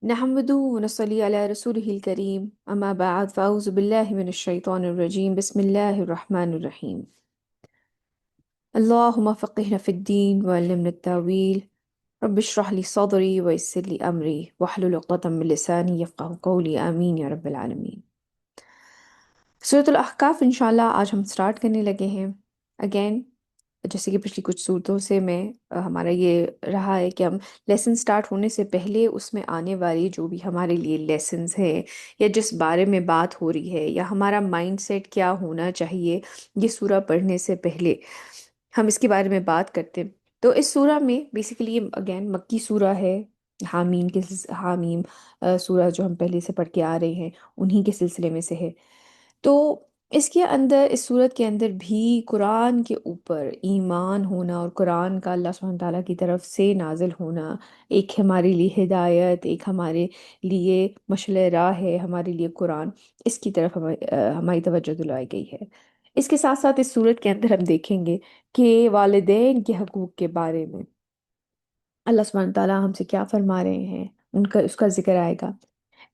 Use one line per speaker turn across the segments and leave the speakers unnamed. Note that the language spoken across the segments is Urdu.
نحمده ونصلي على رسوله الكريم أما بعد فأعوذ بالله من الشيطان الرجيم بسم الله الرحمن الرحيم اللهم فقهنا في الدين وعلمنا التاويل رب اشرح لي صدري ويسر لي أمري واحلل عقدة من لساني يفقه قولي آمين یا رب العالمین۔ سورة الأحقاف انشاءاللہ آج ہم سٹارٹ کرنے لگے ہیں اگین۔ جیسے کہ پچھلی کچھ صورتوں سے ہمارا یہ رہا ہے کہ ہم لیسن سٹارٹ ہونے سے پہلے اس میں آنے والی جو بھی ہمارے لیے لیسنز ہیں یا جس بارے میں بات ہو رہی ہے یا ہمارا مائنڈ سیٹ کیا ہونا چاہیے، یہ سورہ پڑھنے سے پہلے ہم اس کے بارے میں بات کرتے ہیں۔ تو اس سورہ میں بیسیکلی اگین مکی سورہ ہے، حامیم حامیم سورہ جو ہم پہلے سے پڑھ کے آ رہے ہیں انہی کے سلسلے میں سے ہے۔ تو اس کے اندر، اس صورت کے اندر بھی قرآن کے اوپر ایمان ہونا اور قرآن کا اللہ سبحانہ تعالیٰ کی طرف سے نازل ہونا ایک ہمارے لیے ہدایت، ایک ہمارے لیے مشعل راہ ہے، ہمارے لیے قرآن، اس کی طرف ہماری توجہ دلائی گئی ہے۔ اس کے ساتھ ساتھ اس صورت کے اندر ہم دیکھیں گے کہ والدین کے حقوق کے بارے میں اللہ سبحانہ تعالیٰ ہم سے کیا فرما رہے ہیں، اس کا ذکر آئے گا۔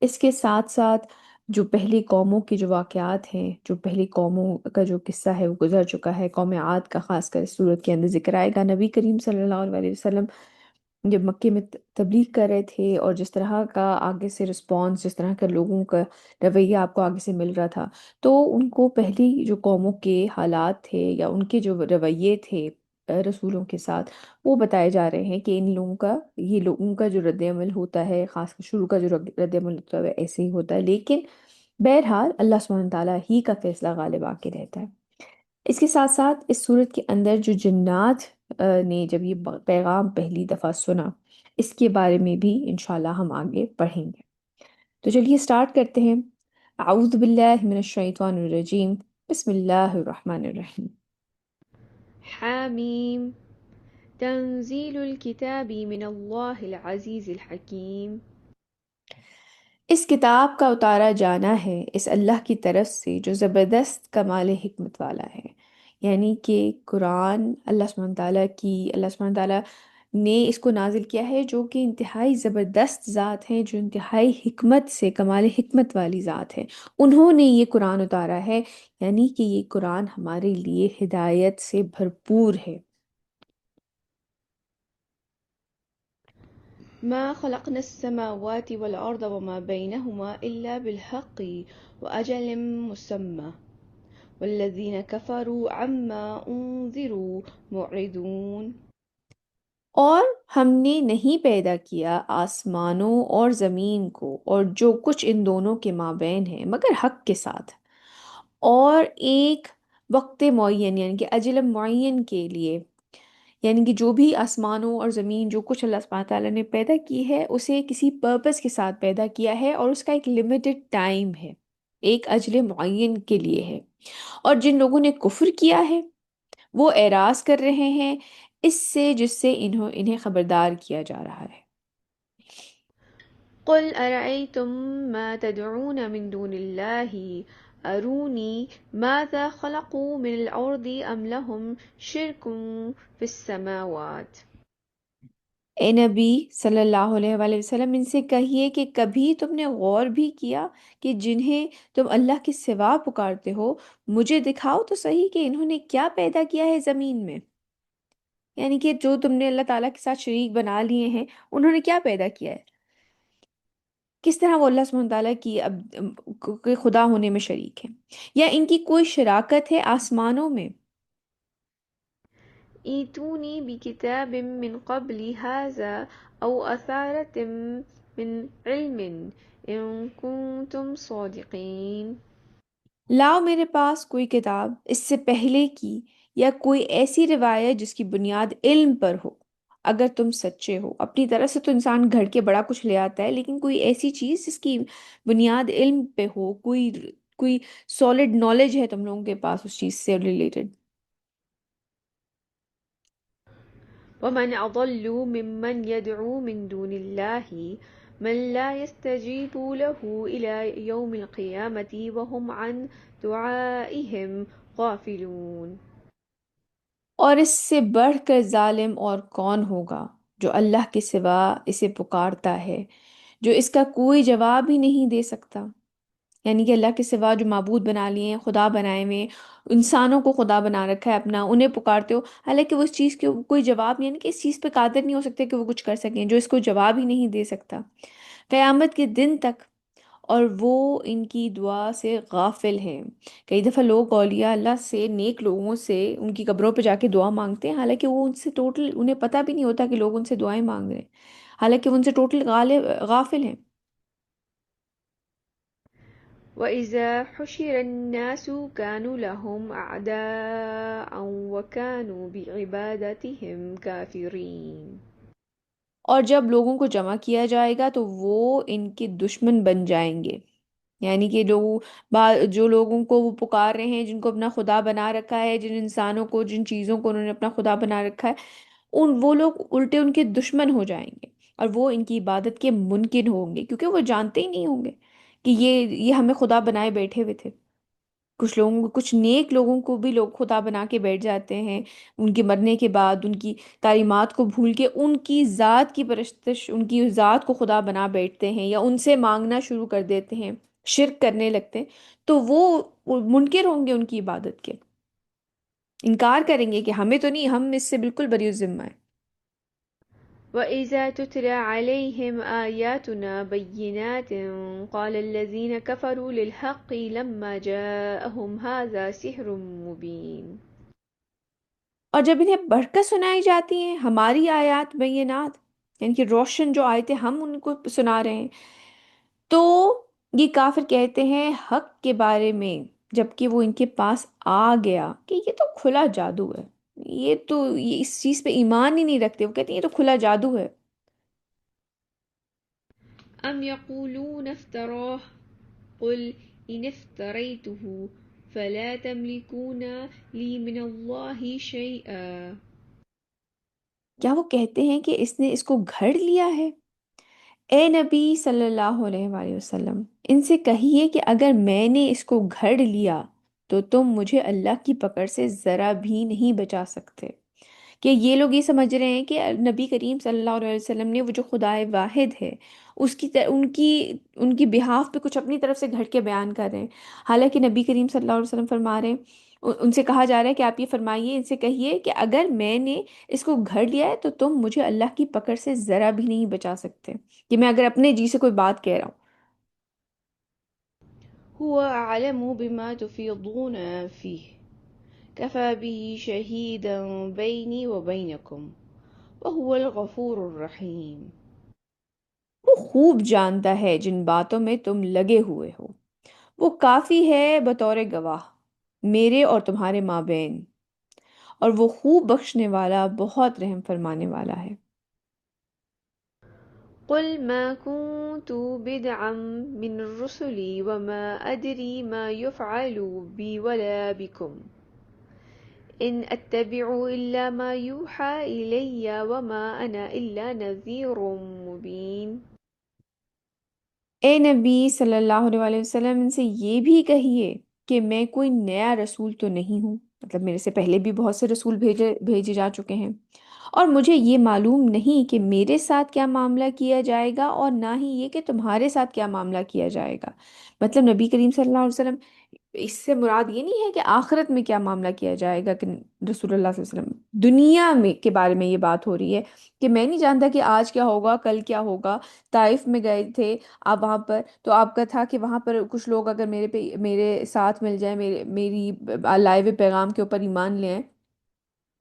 اس کے ساتھ ساتھ جو پہلی قوموں کے جو واقعات ہیں، جو پہلی قوموں کا جو قصہ ہے وہ گزر چکا ہے، قوم عاد کا خاص کر اس صورت کے اندر ذکر آئے گا۔ نبی کریم صلی اللہ علیہ وسلم جب مکے میں تبلیغ کر رہے تھے اور جس طرح کا آگے سے رسپانس، جس طرح کا لوگوں کا رویہ آپ کو آگے سے مل رہا تھا، تو ان کو پہلی جو قوموں کے حالات تھے یا ان کے جو رویے تھے رسولوں کے ساتھ، وہ بتائے جا رہے ہیں کہ ان لوگوں کا، یہ لوگوں کا جو رد عمل ہوتا ہے، خاص کر شروع کا جو رد عمل ہوتا ہے ایسے ہی ہوتا ہے، لیکن بہرحال اللہ سبحانہ تعالیٰ ہی کا فیصلہ غالب آ کے رہتا ہے۔ اس کے ساتھ ساتھ اس صورت کے اندر جو جنات نے جب یہ پیغام پہلی دفعہ سنا، اس کے بارے میں بھی انشاءاللہ ہم آگے پڑھیں گے۔ تو چلیے سٹارٹ کرتے ہیں۔ اعوذ باللہ من الشیطان الرجیم، بسم اللہ الرحمن الرحیم۔
حاميم تنزيل الكتاب من الله العزيز الحكيم
اس کتاب کا اتارا جانا ہے اس اللہ کی طرف سے جو زبردست کمال حکمت والا ہے، یعنی کہ قرآن اللہ سبحانہ تعالیٰ نے اس کو نازل کیا ہے، جو کہ انتہائی زبردست ذات ہیں، جو انتہائی حکمت سے کمال حکمت والی ذات ہے، انہوں نے یہ قرآن اتارا ہے، یعنی کہ یہ قرآن ہمارے لیے ہدایت سے بھرپور ہے۔
ما خلقنا السماوات والأرض وما بينهما إلا بالحق وأجل مسمى والذين كفروا عما أنذروا معرضون۔
اور ہم نے نہیں پیدا کیا آسمانوں اور زمین کو اور جو کچھ ان دونوں کے مابین ہے مگر حق کے ساتھ، اور ایک وقت معین یعنی کہ اجل معین کے لیے، یعنی کہ جو بھی آسمانوں اور زمین، جو کچھ اللہ سبحانہ تعالیٰ نے پیدا کی ہے اسے کسی پرپس کے ساتھ پیدا کیا ہے، اور اس کا ایک لمیٹڈ ٹائم ہے، ایک اجل معین کے لیے ہے۔ اور جن لوگوں نے کفر کیا ہے وہ اعراض کر رہے ہیں اس سے جس سے انہیں خبردار کیا جا رہا ہے۔
قل أرأيتم ما تدعون من دون الله أروني ماذا خلقوا من الأرض أم لهم شرك في السماوات۔
اے نبی صلی اللہ علیہ وآلہ وسلم، ان سے کہیے کہ کبھی تم نے غور بھی کیا کہ جنہیں تم اللہ کے سوا پکارتے ہو، مجھے دکھاؤ تو صحیح کہ انہوں نے کیا پیدا کیا ہے زمین میں، یعنی کہ جو تم نے اللہ تعالیٰ کے ساتھ شریک بنا لیے ہیں انہوں نے کیا پیدا کیا ہے، کس طرح وہ اللہ سبحانہ تعالیٰ کی کے خدا ہونے میں شریک ہیں، یا ان کی کوئی شراکت ہے آسمانوں میں۔
ائتوني بكتاب من قبل هذا أو أثارة من علم إن كنتم صادقين۔
لاؤ میرے پاس کوئی کتاب اس سے پہلے کی، یا کوئی ایسی روایت جس کی بنیاد علم پر ہو، اگر تم سچے ہو۔ اپنی طرح سے تو انسان گھڑ کے بڑا کچھ لے آتا ہے، لیکن کوئی ایسی چیز جس کی بنیاد علم پہ ہو، کوئی سالڈ نالج ہے تم لوگوں کے پاس اس چیز سے ریلیٹڈ۔
ومن أضل ممن يدعو من دون الله من لا يستجيب له إلى يوم القيامة وهم عن دعائهم غافلون۔
اور اس سے بڑھ کر ظالم اور کون ہوگا جو اللہ کے سوا اسے پکارتا ہے، جو اس کا کوئی جواب ہی نہیں دے سکتا، یعنی کہ اللہ کے سوا جو معبود بنا لیے ہیں، خدا بنائے ہوئے ہیں، انسانوں کو خدا بنا رکھا ہے اپنا، انہیں پکارتے ہو، حالانکہ وہ اس چیز کے کوئی جواب نہیں، یعنی کہ اس چیز پہ قادر نہیں ہو سکتے کہ وہ کچھ کر سکیں، جو اس کو جواب ہی نہیں دے سکتا قیامت کے دن تک، اور وہ ان کی دعا سے غافل ہے۔ کئی دفعہ لوگ اولیاء اللہ سے، نیک لوگوں سے ان کی قبروں پہ جا کے دعا مانگتے ہیں، حالانکہ وہ ان سے ٹوٹل، انہیں پتہ بھی نہیں ہوتا کہ لوگ ان سے دعائیں مانگ رہے ہیں، حالانکہ وہ ان سے ٹوٹل غافل ہیں۔
وإذا حشر الناس كانوا لهم أعداء وكانوا بعبادتهم كافرين۔
اور جب لوگوں کو جمع کیا جائے گا تو وہ ان کے دشمن بن جائیں گے، یعنی کہ جو لوگوں کو وہ پکار رہے ہیں، جن کو اپنا خدا بنا رکھا ہے، جن انسانوں کو، جن چیزوں کو انہوں نے اپنا خدا بنا رکھا ہے، وہ لوگ الٹے ان کے دشمن ہو جائیں گے، اور وہ ان کی عبادت کے منکر ہوں گے، کیونکہ وہ جانتے ہی نہیں ہوں گے کہ یہ ہمیں خدا بنائے بیٹھے ہوئے تھے۔ کچھ لوگوں کو، کچھ نیک لوگوں کو بھی لوگ خدا بنا کے بیٹھ جاتے ہیں، ان کے مرنے کے بعد ان کی تعلیمات کو بھول کے ان کی ذات کی پرستش، ان کی ذات کو خدا بنا بیٹھتے ہیں، یا ان سے مانگنا شروع کر دیتے ہیں، شرک کرنے لگتے ہیں، تو وہ منکر ہوں گے ان کی عبادت کے، انکار کریں گے کہ ہمیں تو نہیں، ہم اس سے بالکل بری الذمہ ہیں۔
وإذا تتلى عليهم آياتنا بينات قال الذين كفروا للحق لما جاءهم هذا سحر مبين۔
اور جب انہیں پڑھ کر سنائی جاتی ہیں ہماری آیات بینات، یعنی کہ روشن جو آیتیں ہم ان کو سنا رہے ہیں، تو یہ کافر کہتے ہیں حق کے بارے میں، جبکہ وہ ان کے پاس آ گیا، کہ یہ تو کھلا جادو ہے، یہ اس چیز پہ ایمان ہی نہیں رکھتے، وہ کہتے ہیں یہ تو کھلا جادو ہے۔
أم يقولون افتراه قل إن افتريته فلا تملكون لي من الله شيئا۔
کیا وہ کہتے ہیں کہ اس نے اس کو گھڑ لیا ہے؟ اے نبی صلی اللہ علیہ وآلہ وسلم، ان سے کہیے کہ اگر میں نے اس کو گھڑ لیا تو تم مجھے اللہ کی پکڑ سے ذرا بھی نہیں بچا سکتے۔ کہ یہ لوگ یہ سمجھ رہے ہیں کہ نبی کریم صلی اللہ علیہ وسلم نے وہ جو خدائے واحد ہے اس کی ان کی بہاف پہ کچھ اپنی طرف سے گھڑ کے بیان کر رہے ہیں، حالانکہ نبی کریم صلی اللہ علیہ وسلم فرما رہے ہیں، ان سے کہا جا رہا ہے کہ آپ یہ فرمائیے، ان سے کہیے کہ اگر میں نے اس کو گھڑ لیا ہے تو تم مجھے اللہ کی پکڑ سے ذرا بھی نہیں بچا سکتے، کہ میں اگر اپنے جی سے کوئی بات کہہ رہا ہوں۔
هو أعلم بما تفيضون فيه كفى به شهيدا بيني وبينكم وهو الغفور الرحيم۔
وہ خوب جانتا ہے جن باتوں میں تم لگے ہوئے ہو، وہ کافی ہے بطور گواہ میرے اور تمہارے مابین، اور وہ خوب بخشنے والا، بہت رحم فرمانے والا ہے۔
قل ما كنت بدعا من الرسل وما أدري ما يفعل بي ولا بكم إن أتبع إلا ما يوحى إلي وما أنا إلا نذير مبين۔
اے نبی صلی اللہ علیہ وآلہ وسلم، ان سے یہ بھی کہیے کہ میں کوئی نیا رسول تو نہیں ہوں، مطلب میرے سے پہلے بھی بہت سے رسول بھیجے جا چکے ہیں، اور مجھے یہ معلوم نہیں کہ میرے ساتھ کیا معاملہ کیا جائے گا، اور نہ ہی یہ کہ تمہارے ساتھ کیا معاملہ کیا جائے گا۔ مطلب نبی کریم صلی اللہ علیہ وسلم، اس سے مراد یہ نہیں ہے کہ آخرت میں کیا معاملہ کیا جائے گا، کہ رسول اللہ صلی اللہ علیہ وسلم دنیا میں کے بارے میں یہ بات ہو رہی ہے، کہ میں نہیں جانتا کہ آج کیا ہوگا، کل کیا ہوگا۔ طائف میں گئے تھے آپ وہاں پر، تو آپ کا تھا کہ وہاں پر کچھ لوگ اگر میرے ساتھ مل جائیں، میری لائے ہوئے پیغام کے اوپر ایمان لے آئیں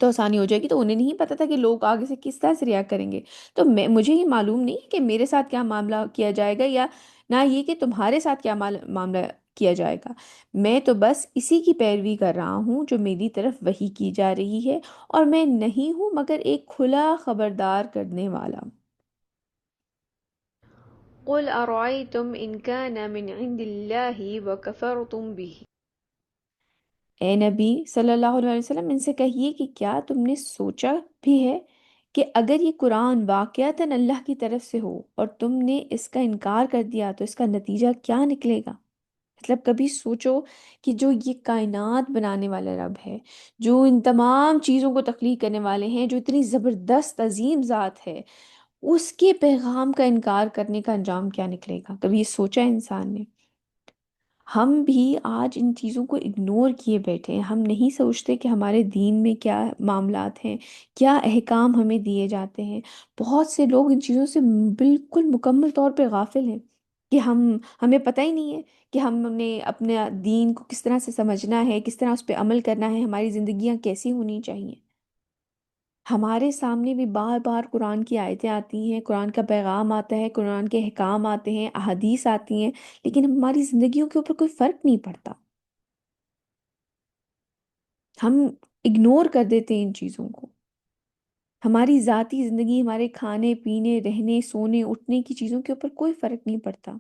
تو آسانی ہو جائے گی، تو انہیں نہیں پتا تھا کہ لوگ آگے سے کس طرح سے ریاکٹ کریں گے۔ تو مجھے یہ معلوم نہیں ہے کہ میرے ساتھ کیا معاملہ کیا جائے گا، یا نہ یہ کہ تمہارے ساتھ کیا معاملہ کیا جائے گا۔ میں تو بس اسی کی پیروی کر رہا ہوں جو میری طرف وحی کی جا رہی ہے، اور میں نہیں ہوں مگر ایک کھلا خبردار کرنے والا۔
قل أرأيتم إن كان من عند الله وكفرتم به۔
اے نبی صلی اللہ علیہ وسلم، ان سے کہیے کہ کیا تم نے سوچا بھی ہے کہ اگر یہ قرآن واقعتاً اللہ کی طرف سے ہو اور تم نے اس کا انکار کر دیا تو اس کا نتیجہ کیا نکلے گا؟ مطلب کبھی سوچو کہ جو یہ کائنات بنانے والا رب ہے، جو ان تمام چیزوں کو تخلیق کرنے والے ہیں، جو اتنی زبردست عظیم ذات ہے، اس کے پیغام کا انکار کرنے کا انجام کیا نکلے گا؟ کبھی یہ سوچا ہے انسان نے؟ ہم بھی آج ان چیزوں کو اگنور کیے بیٹھے ہیں، ہم نہیں سوچتے کہ ہمارے دین میں کیا معاملات ہیں، کیا احکام ہمیں دیے جاتے ہیں۔ بہت سے لوگ ان چیزوں سے بالکل مکمل طور پہ غافل ہیں، کہ ہمیں پتہ ہی نہیں ہے کہ ہم نے اپنے دین کو کس طرح سے سمجھنا ہے، کس طرح اس پہ عمل کرنا ہے، ہماری زندگیاں کیسی ہونی چاہیے۔ ہمارے سامنے بھی بار بار قرآن کی آیتیں آتی ہیں، قرآن کا پیغام آتا ہے، قرآن کے احکام آتے ہیں، احادیث آتی ہیں، لیکن ہماری زندگیوں کے اوپر کوئی فرق نہیں پڑتا۔ ہم اگنور کر دیتے ہیں ان چیزوں کو۔ ہماری ذاتی زندگی، ہمارے کھانے پینے رہنے سونے اٹھنے کی چیزوں کے اوپر کوئی فرق نہیں پڑتا۔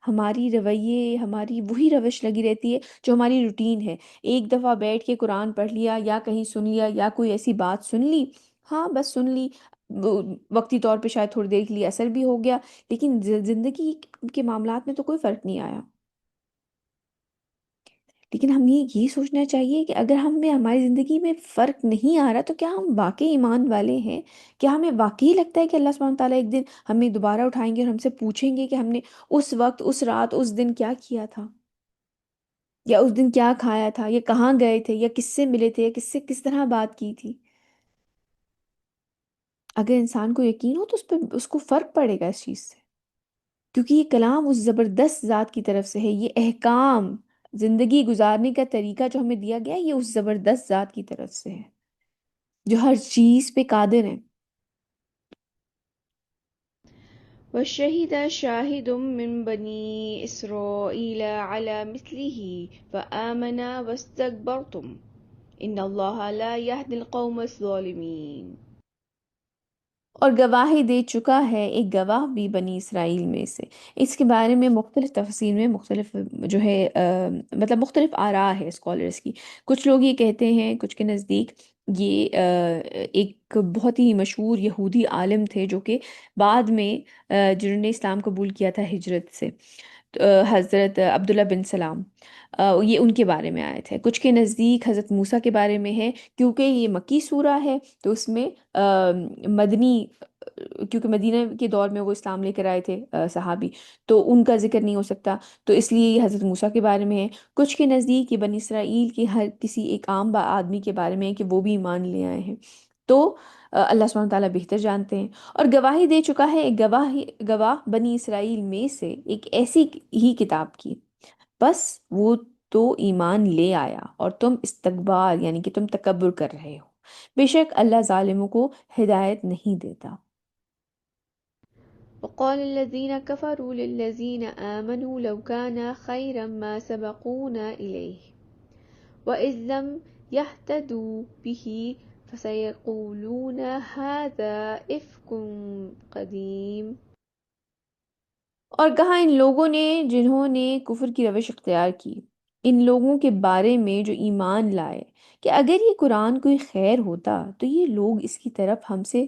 ہماری رویے، ہماری وہی روش لگی رہتی ہے جو ہماری روٹین ہے۔ ایک دفعہ بیٹھ کے قرآن پڑھ لیا، یا کہیں سن لیا، یا کوئی ایسی بات سن لی، ہاں بس سن لی، وقتی طور پہ شاید تھوڑی دیر کے لیے اثر بھی ہو گیا، لیکن زندگی کے معاملات میں تو کوئی فرق نہیں آیا۔ لیکن ہمیں یہ سوچنا چاہیے کہ اگر ہمیں ہماری زندگی میں فرق نہیں آ رہا تو کیا ہم واقعی ایمان والے ہیں؟ کیا ہمیں واقعی لگتا ہے کہ اللہ سبحانہ تعالیٰ ایک دن ہمیں دوبارہ اٹھائیں گے اور ہم سے پوچھیں گے کہ ہم نے اس وقت، اس رات، اس دن کیا کیا تھا، یا اس دن کیا کھایا تھا، یا کہاں گئے تھے، یا کس سے ملے تھے، یا کس سے کس طرح بات کی تھی؟ اگر انسان کو یقین ہو تو اس کو فرق پڑے گا اس چیز سے، کیونکہ یہ کلام اس زبردست ذات کی طرف سے ہے، یہ احکام، زندگی گزارنے کا طریقہ جو ہمیں دیا گیا ہے، یہ اس زبردست ذات کی طرف سے ہے جو ہر چیز پہ قادر ہے۔
وشهد شاهد من بني إسرائيل على مثله فآمن واستكبرتم إن الله لا يهدي القوم الظالمين۔
اور گواہی دے چکا ہے ایک گواہ بھی بنی اسرائیل میں سے۔ اس کے بارے میں مختلف تفسیر میں مختلف جو ہے مطلب مختلف آراء ہے اسکالرس کی۔ کچھ لوگ یہ کہتے ہیں، کچھ کے نزدیک یہ ایک بہت ہی مشہور یہودی عالم تھے جو کہ بعد میں جنہوں نے اسلام قبول کیا تھا ہجرت سے، حضرت عبداللہ بن سلام، یہ ان کے بارے میں آئے تھے۔ کچھ کے نزدیک حضرت موسیٰ کے بارے میں ہے، کیونکہ یہ مکی سورہ ہے تو اس میں مدنی، کیونکہ مدینہ کے دور میں وہ اسلام لے کر آئے تھے صحابی، تو ان کا ذکر نہیں ہو سکتا، تو اس لیے یہ حضرت موسیٰ کے بارے میں ہے۔ کچھ کے نزدیک یہ بنی اسرائیل کے ہر کسی ایک عام آدمی کے بارے میں ہے کہ وہ بھی ایمان لے آئے ہیں، تو اللہ سبحانہ تعالیٰ بہتر جانتے ہیں۔ اور گواہی دے چکا ہے ایک گواہ بنی اسرائیل میں سے ایک ایسی ہی کتاب کی، بس وہ تو ایمان لے آیا اور تم استکبار یعنی کہ تم تکبر کر رہے ہو، بے شک اللہ ظالموں کو ہدایت نہیں دیتا۔
وقال الذين كفروا للذين آمنوا لو كان خيرا ما سبقونا إليه وإذ لم يهتدوا به فسيقولون هذا إفك قديم۔
اور کہا ان لوگوں نے جنہوں نے کفر کی روش اختیار کی، ان لوگوں کے بارے میں جو ایمان لائے، کہ اگر یہ قرآن کوئی خیر ہوتا تو یہ لوگ اس کی طرف ہم سے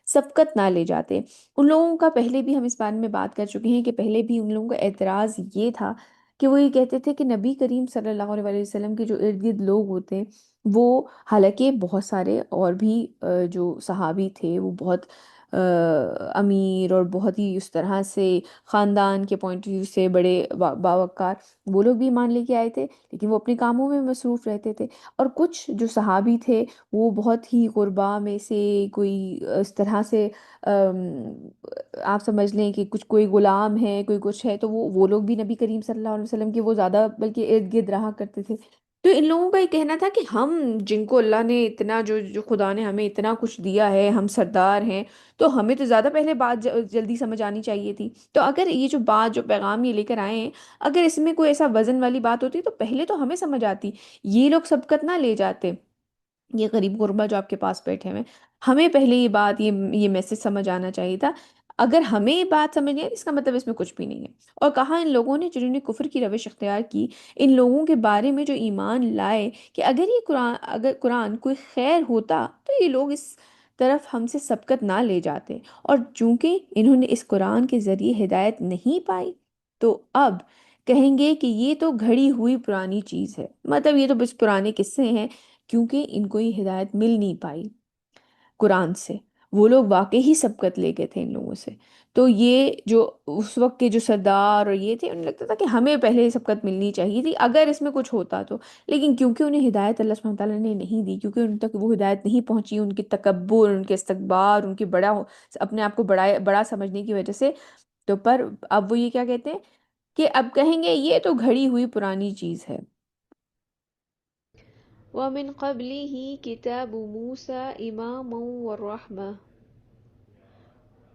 سبقت نہ لے جاتے۔ ان لوگوں کا پہلے بھی ہم اس بارے میں بات کر چکے ہیں کہ پہلے بھی ان لوگوں کا اعتراض یہ تھا کہ وہ یہ کہتے تھے کہ نبی کریم صلی اللہ علیہ وسلم کے جو ارد گرد لوگ ہوتے ہیں، وہ حالانکہ بہت سارے اور بھی جو صحابی تھے وہ بہت امیر اور بہت ہی اس طرح سے خاندان کے پوائنٹ آف ویو سے بڑے باوقار، وہ لوگ بھی مان لے کے آئے تھے، لیکن وہ اپنے کاموں میں مصروف رہتے تھے۔ اور کچھ جو صحابی تھے وہ بہت ہی غربا میں سے، کوئی اس طرح سے آپ سمجھ لیں کہ کچھ کوئی غلام ہے، کوئی کچھ ہے، تو وہ لوگ بھی نبی کریم صلی اللہ علیہ وسلم کے وہ زیادہ بلکہ ارد گرد رہا کرتے تھے۔ تو ان لوگوں کا یہ کہنا تھا کہ ہم جن کو اللہ نے اتنا، جو خدا نے ہمیں اتنا کچھ دیا ہے، ہم سردار ہیں، تو ہمیں تو زیادہ پہلے بات جلدی سمجھ آنی چاہیے تھی۔ تو اگر یہ جو بات، جو پیغام یہ لے کر آئے ہیں، اگر اس میں کوئی ایسا وزن والی بات ہوتی تو پہلے تو ہمیں سمجھ آتی، یہ لوگ سبقت نہ لے جاتے، یہ غریب غربا جو آپ کے پاس بیٹھے ہوئے ہیں، ہمیں پہلے یہ بات، یہ میسج سمجھ آنا چاہیے تھا۔ اگر ہمیں یہ بات سمجھ نہیں آئی اس کا مطلب اس میں کچھ بھی نہیں ہے۔ اور کہا ان لوگوں نے جنہوں نے کفر کی روش اختیار کی، ان لوگوں کے بارے میں جو ایمان لائے، کہ اگر قرآن کوئی خیر ہوتا تو یہ لوگ اس طرف ہم سے سبقت نہ لے جاتے، اور چونکہ انہوں نے اس قرآن کے ذریعے ہدایت نہیں پائی تو اب کہیں گے کہ یہ تو گھڑی ہوئی پرانی چیز ہے، مطلب یہ تو بس پرانے قصے ہیں، کیونکہ ان کو یہ ہدایت مل نہیں پائی قرآن سے۔ وہ لوگ واقعی ہی سبقت لے گئے تھے ان لوگوں سے. تو یہ جو اس وقت کے جو سردار اور یہ تھے، انہیں لگتا تھا کہ ہمیں پہلے ہی سبقت ملنی چاہیے تھی اگر اس میں کچھ ہوتا تو. لیکن کیونکہ انہیں ہدایت اللہ سبحانہ تعالیٰ نے نہیں دی، کیونکہ ان تک وہ ہدایت نہیں پہنچی، ان کے تکبر، ان کے استکبار، ان کی اپنے آپ کو بڑا بڑا سمجھنے کی وجہ سے، تو پر اب وہ یہ کیا کہتے ہیں کہ اب کہیں گے یہ تو گھڑی ہوئی پرانی چیز ہے.
ومن قبله كتاب موسى إماما ورحمة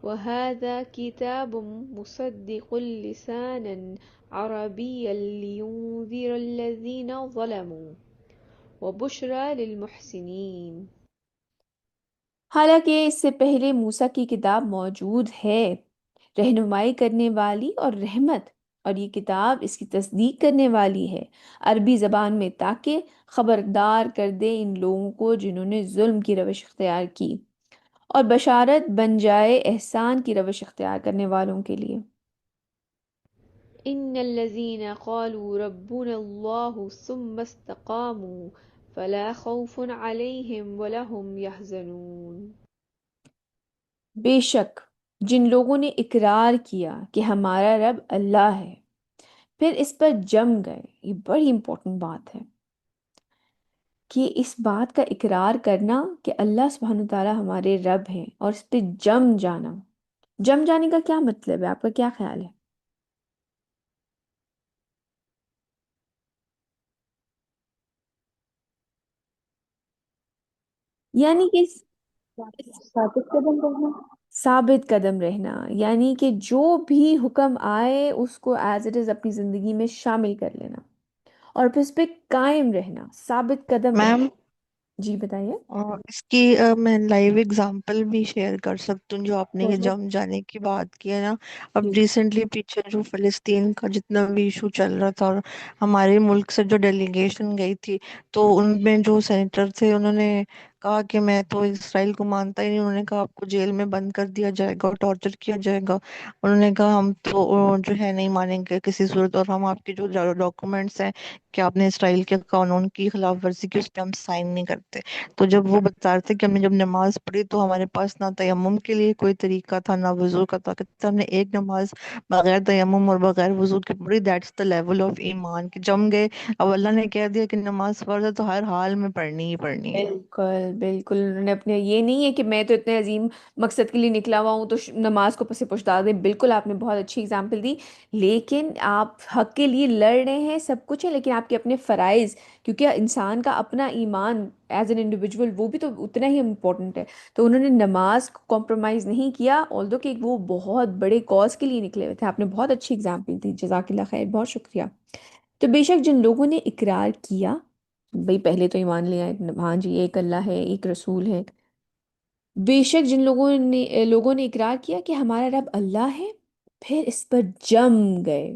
وهذا كتاب مصدق لسانا عربيا لينذر الذين ظلموا وبشرى للمحسنين.
حالانکہ اس سے پہلے موسیٰ کی کتاب موجود ہے، رہنمائی کرنے والی اور رحمت، اور یہ کتاب اس کی تصدیق کرنے والی ہے عربی زبان میں، تاکہ خبردار کر دے ان لوگوں کو جنہوں نے ظلم کی روش اختیار کی، اور بشارت بن جائے احسان کی روش اختیار کرنے والوں کے لیے.
إن الذين قالوا ربنا الله ثم استقاموا فلا خوف عليهم ولا هم يحزنون.
بے شک جن لوگوں نے اقرار کیا کہ ہمارا رب اللہ ہے، پھر اس پر جم گئے. یہ بڑی امپورٹنٹ بات ہے کہ اس بات کا اقرار کرنا کہ اللہ سبحانہ تعالیٰ ہمارے رب ہیں، اور اس پہ جم جانا. جم جانے کا کیا مطلب ہے؟ آپ کا کیا خیال ہے؟ یعنی کہ
ثابت قدم رہنا.
ثابت قدم رہنا، یعنی کہ جو بھی حکم آئے اس کو ایز اٹ از اپنی زندگی میں شامل کر لینا، اور پھر اس پہ قائم رہنا، ثابت قدم رہنا.
میم
جی بتائیے.
اس کی میں لائیو اگزامپل بھی شیئر کر سکتی ہوں. جو آپ نے یہ
بہت.
جم جانے کی بات کی ہے نا، اب
جی
ریسنٹلی پیچھے جو فلسطین کا جتنا بھی ایشو چل رہا تھا، اور ہمارے ملک سے جو ڈیلیگیشن گئی تھی، تو ان میں جو سینیٹر تھے انہوں نے کہا کہ میں تو اسرائیل کو مانتا ہی نہیں. انہوں نے کہا آپ کو جیل میں بند کر دیا جائے گا اور ٹارچر کیا جائے گا. انہوں نے کہا ہم تو جو ہے نہیں مانیں گے کسی صورت، اور ہم آپ کے جو ڈاکومنٹس ہیں کہ آپ نے اسرائیل کے قانون کی خلاف ورزی کی، اس پہ ہم سائن نہیں کرتے. تو جب وہ بتا رہے تھے کہ ہم نے جب نماز پڑھی تو ہمارے پاس نہ تیمم کے لیے کوئی طریقہ تھا، نہ وضو کا تھا، کہ ہم نے ایک نماز بغیر تیمم اور بغیر وضو کے پڑھی. دیٹس دا لیول آف ایمان کہ جم گئے. اب اللہ نے کہہ دیا کہ نماز فرض ہے تو ہر حال میں پڑھنی ہی پڑھنی ہے.
بالکل بالکل، انہوں نے اپنے یہ نہیں ہے کہ میں تو اتنے عظیم مقصد کے لیے نکلا ہوا ہوں تو نماز کو پسے پشتا دیں. بالکل آپ نے بہت اچھی اگزامپل دی. لیکن آپ حق کے لیے لڑ رہے ہیں، سب کچھ ہے، لیکن آپ کے اپنے فرائض، کیونکہ انسان کا اپنا ایمان ایز این انڈیویجول وہ بھی تو اتنا ہی امپورٹنٹ ہے. تو انہوں نے نماز کو کمپرومائز نہیں کیا، آلدو کہ وہ بہت بڑے کاز کے لیے نکلے ہوئے تھے. آپ نے بہت اچھی اگزامپل دی، جزاک اللہ خیر، بہت شکریہ. تو بے شک جن لوگوں نے اقرار کیا، بھئی پہلے تو ایمان لیا ہاں جی ایک اللہ ہے، ایک رسول ہے. بے شک جن لوگوں نے اقرار کیا کہ ہمارا رب اللہ ہے، پھر اس پر جم گئے،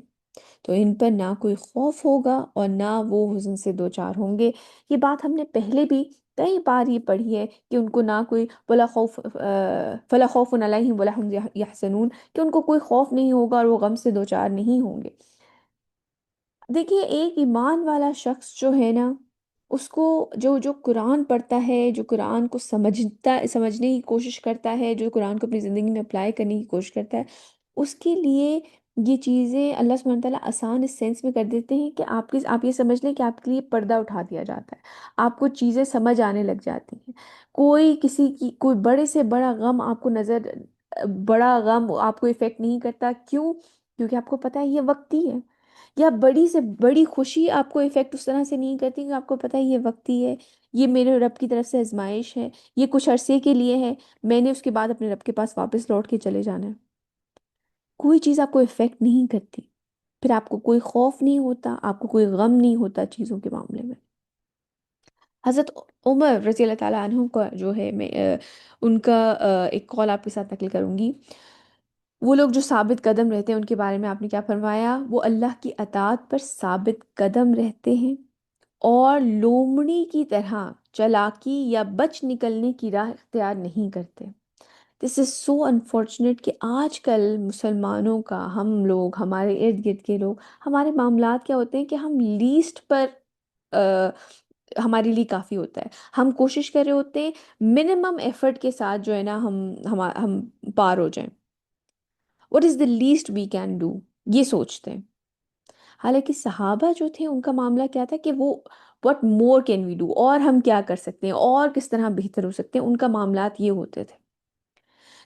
تو ان پر نہ کوئی خوف ہوگا اور نہ وہ حزن سے دوچار ہوں گے. یہ بات ہم نے پہلے بھی کئی بار یہ پڑھی ہے کہ ان کو نہ کوئی فلا خوف علیہم ولا هم یحزنون، کہ ان کو کوئی خوف نہیں ہوگا اور وہ غم سے دوچار نہیں ہوں گے. دیکھیے ایک ایمان والا شخص جو ہے نا، اس کو جو جو قرآن پڑھتا ہے، جو قرآن کو سمجھنے کی کوشش کرتا ہے، جو قرآن کو اپنی زندگی میں اپلائی کرنے کی کوشش کرتا ہے، اس کے لیے یہ چیزیں اللہ سبحانہ تعالیٰ آسان اس سینس میں کر دیتے ہیں کہ آپ یہ سمجھ لیں کہ آپ کے لیے پردہ اٹھا دیا جاتا ہے، آپ کو چیزیں سمجھ آنے لگ جاتی ہیں. کوئی بڑے سے بڑا غم آپ کو بڑا غم آپ کو افیکٹ نہیں کرتا. کیوں؟ کیونکہ آپ کو پتہ ہے یہ وقتی ہے. یا بڑی سے بڑی خوشی آپ کو افیکٹ اس طرح سے نہیں کرتی کہ آپ کو پتہ ہے یہ وقتی ہے، یہ میرے رب کی طرف سے آزمائش ہے، یہ کچھ عرصے کے لیے ہے، میں نے اس کے بعد اپنے رب کے پاس واپس لوٹ کے چلے جانا ہے. کوئی چیز آپ کو افیکٹ نہیں کرتی، پھر آپ کو کوئی خوف نہیں ہوتا، آپ کو کوئی غم نہیں ہوتا چیزوں کے معاملے میں. حضرت عمر رضی اللہ تعالیٰ عنہ کا جو ہے، میں ان کا ایک قول آپ کے ساتھ نقل کروں گی. وہ لوگ جو ثابت قدم رہتے ہیں ان کے بارے میں آپ نے کیا فرمایا؟ وہ اللہ کی اطاعت پر ثابت قدم رہتے ہیں اور لومڑی کی طرح چالاکی یا بچ نکلنے کی راہ اختیار نہیں کرتے. دس از سو انفارچونیٹ کہ آج کل مسلمانوں کا، ہم لوگ، ہمارے ارد گرد کے لوگ، ہمارے معاملات کیا ہوتے ہیں کہ ہم لیسٹ پر ہمارے لیے کافی ہوتا ہے. ہم کوشش کر رہے ہوتے ہیں منیمم ایفرٹ کے ساتھ جو ہے نا ہم پار ہو جائیں. What is the least we can do, یہ سوچتے ہیں. حالانکہ صحابہ جو تھے ان کا معاملہ کیا تھا کہ وہ what more can we do، اور ہم کیا کر سکتے ہیں اور کس طرح بہتر ہو سکتے ہیں، ان کا معاملات یہ ہوتے تھے.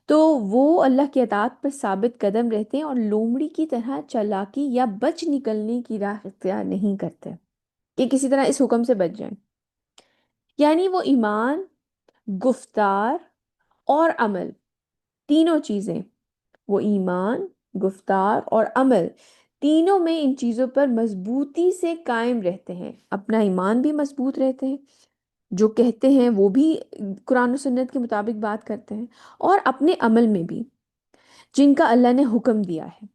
تو وہ اللہ کی اطاعت پر ثابت قدم رہتے ہیں اور لومڑی کی طرح چالاکی یا بچ نکلنے کی راہ اختیار نہیں کرتے کہ کسی طرح اس حکم سے بچ جائیں. یعنی وہ ایمان، گفتار اور عمل، تینوں چیزیں، وہ ایمان، گفتار اور عمل، تینوں میں ان چیزوں پر مضبوطی سے قائم رہتے ہیں. اپنا ایمان بھی مضبوط رہتے ہیں، جو کہتے ہیں وہ بھی قرآن و سنت کے مطابق بات کرتے ہیں، اور اپنے عمل میں بھی جن کا اللہ نے حکم دیا ہے.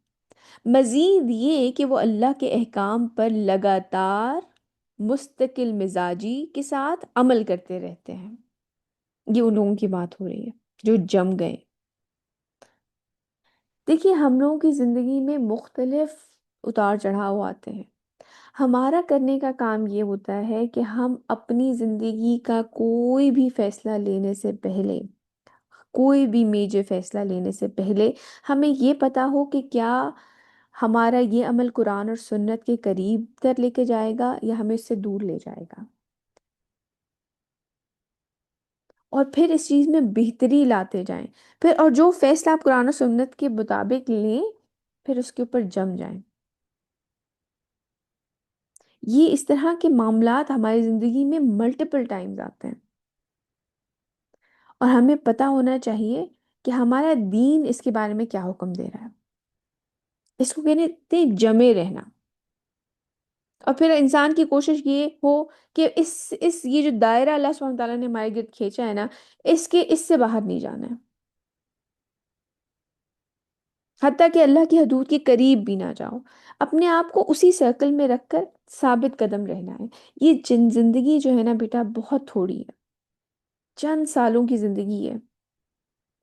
مزید یہ کہ وہ اللہ کے احکام پر لگاتار مستقل مزاجی کے ساتھ عمل کرتے رہتے ہیں. یہ ان لوگوں کی بات ہو رہی ہے جو جم گئے. دیکھیے ہم لوگوں کی زندگی میں مختلف اتار چڑھاؤ آتے ہیں. ہمارا کرنے کا کام یہ ہوتا ہے کہ ہم اپنی زندگی کا کوئی بھی فیصلہ لینے سے پہلے، کوئی بھی میجر فیصلہ لینے سے پہلے ہمیں یہ پتا ہو کہ کیا ہمارا یہ عمل قرآن اور سنت کے قریب تر لے کے جائے گا یا ہمیں اس سے دور لے جائے گا، اور پھر اس چیز میں بہتری لاتے جائیں. پھر اور جو فیصلہ آپ قرآن و سنت کے مطابق لیں پھر اس کے اوپر جم جائیں. یہ اس طرح کے معاملات ہماری زندگی میں ملٹیپل ٹائمز آتے ہیں، اور ہمیں پتہ ہونا چاہیے کہ ہمارا دین اس کے بارے میں کیا حکم دے رہا ہے. اس کو کہتے ہیں جمے رہنا. اور پھر انسان کی کوشش یہ ہو کہ اس یہ جو دائرہ اللہ سبحانہ وتعالیٰ نے ہمارے گرد کھینچا ہے نا، اس سے باہر نہیں جانا ہے، حتیٰ کہ اللہ کی حدود کے قریب بھی نہ جاؤ. اپنے آپ کو اسی سرکل میں رکھ کر ثابت قدم رہنا ہے. یہ زندگی جو ہے نا بیٹا بہت تھوڑی ہے، چند سالوں کی زندگی ہے.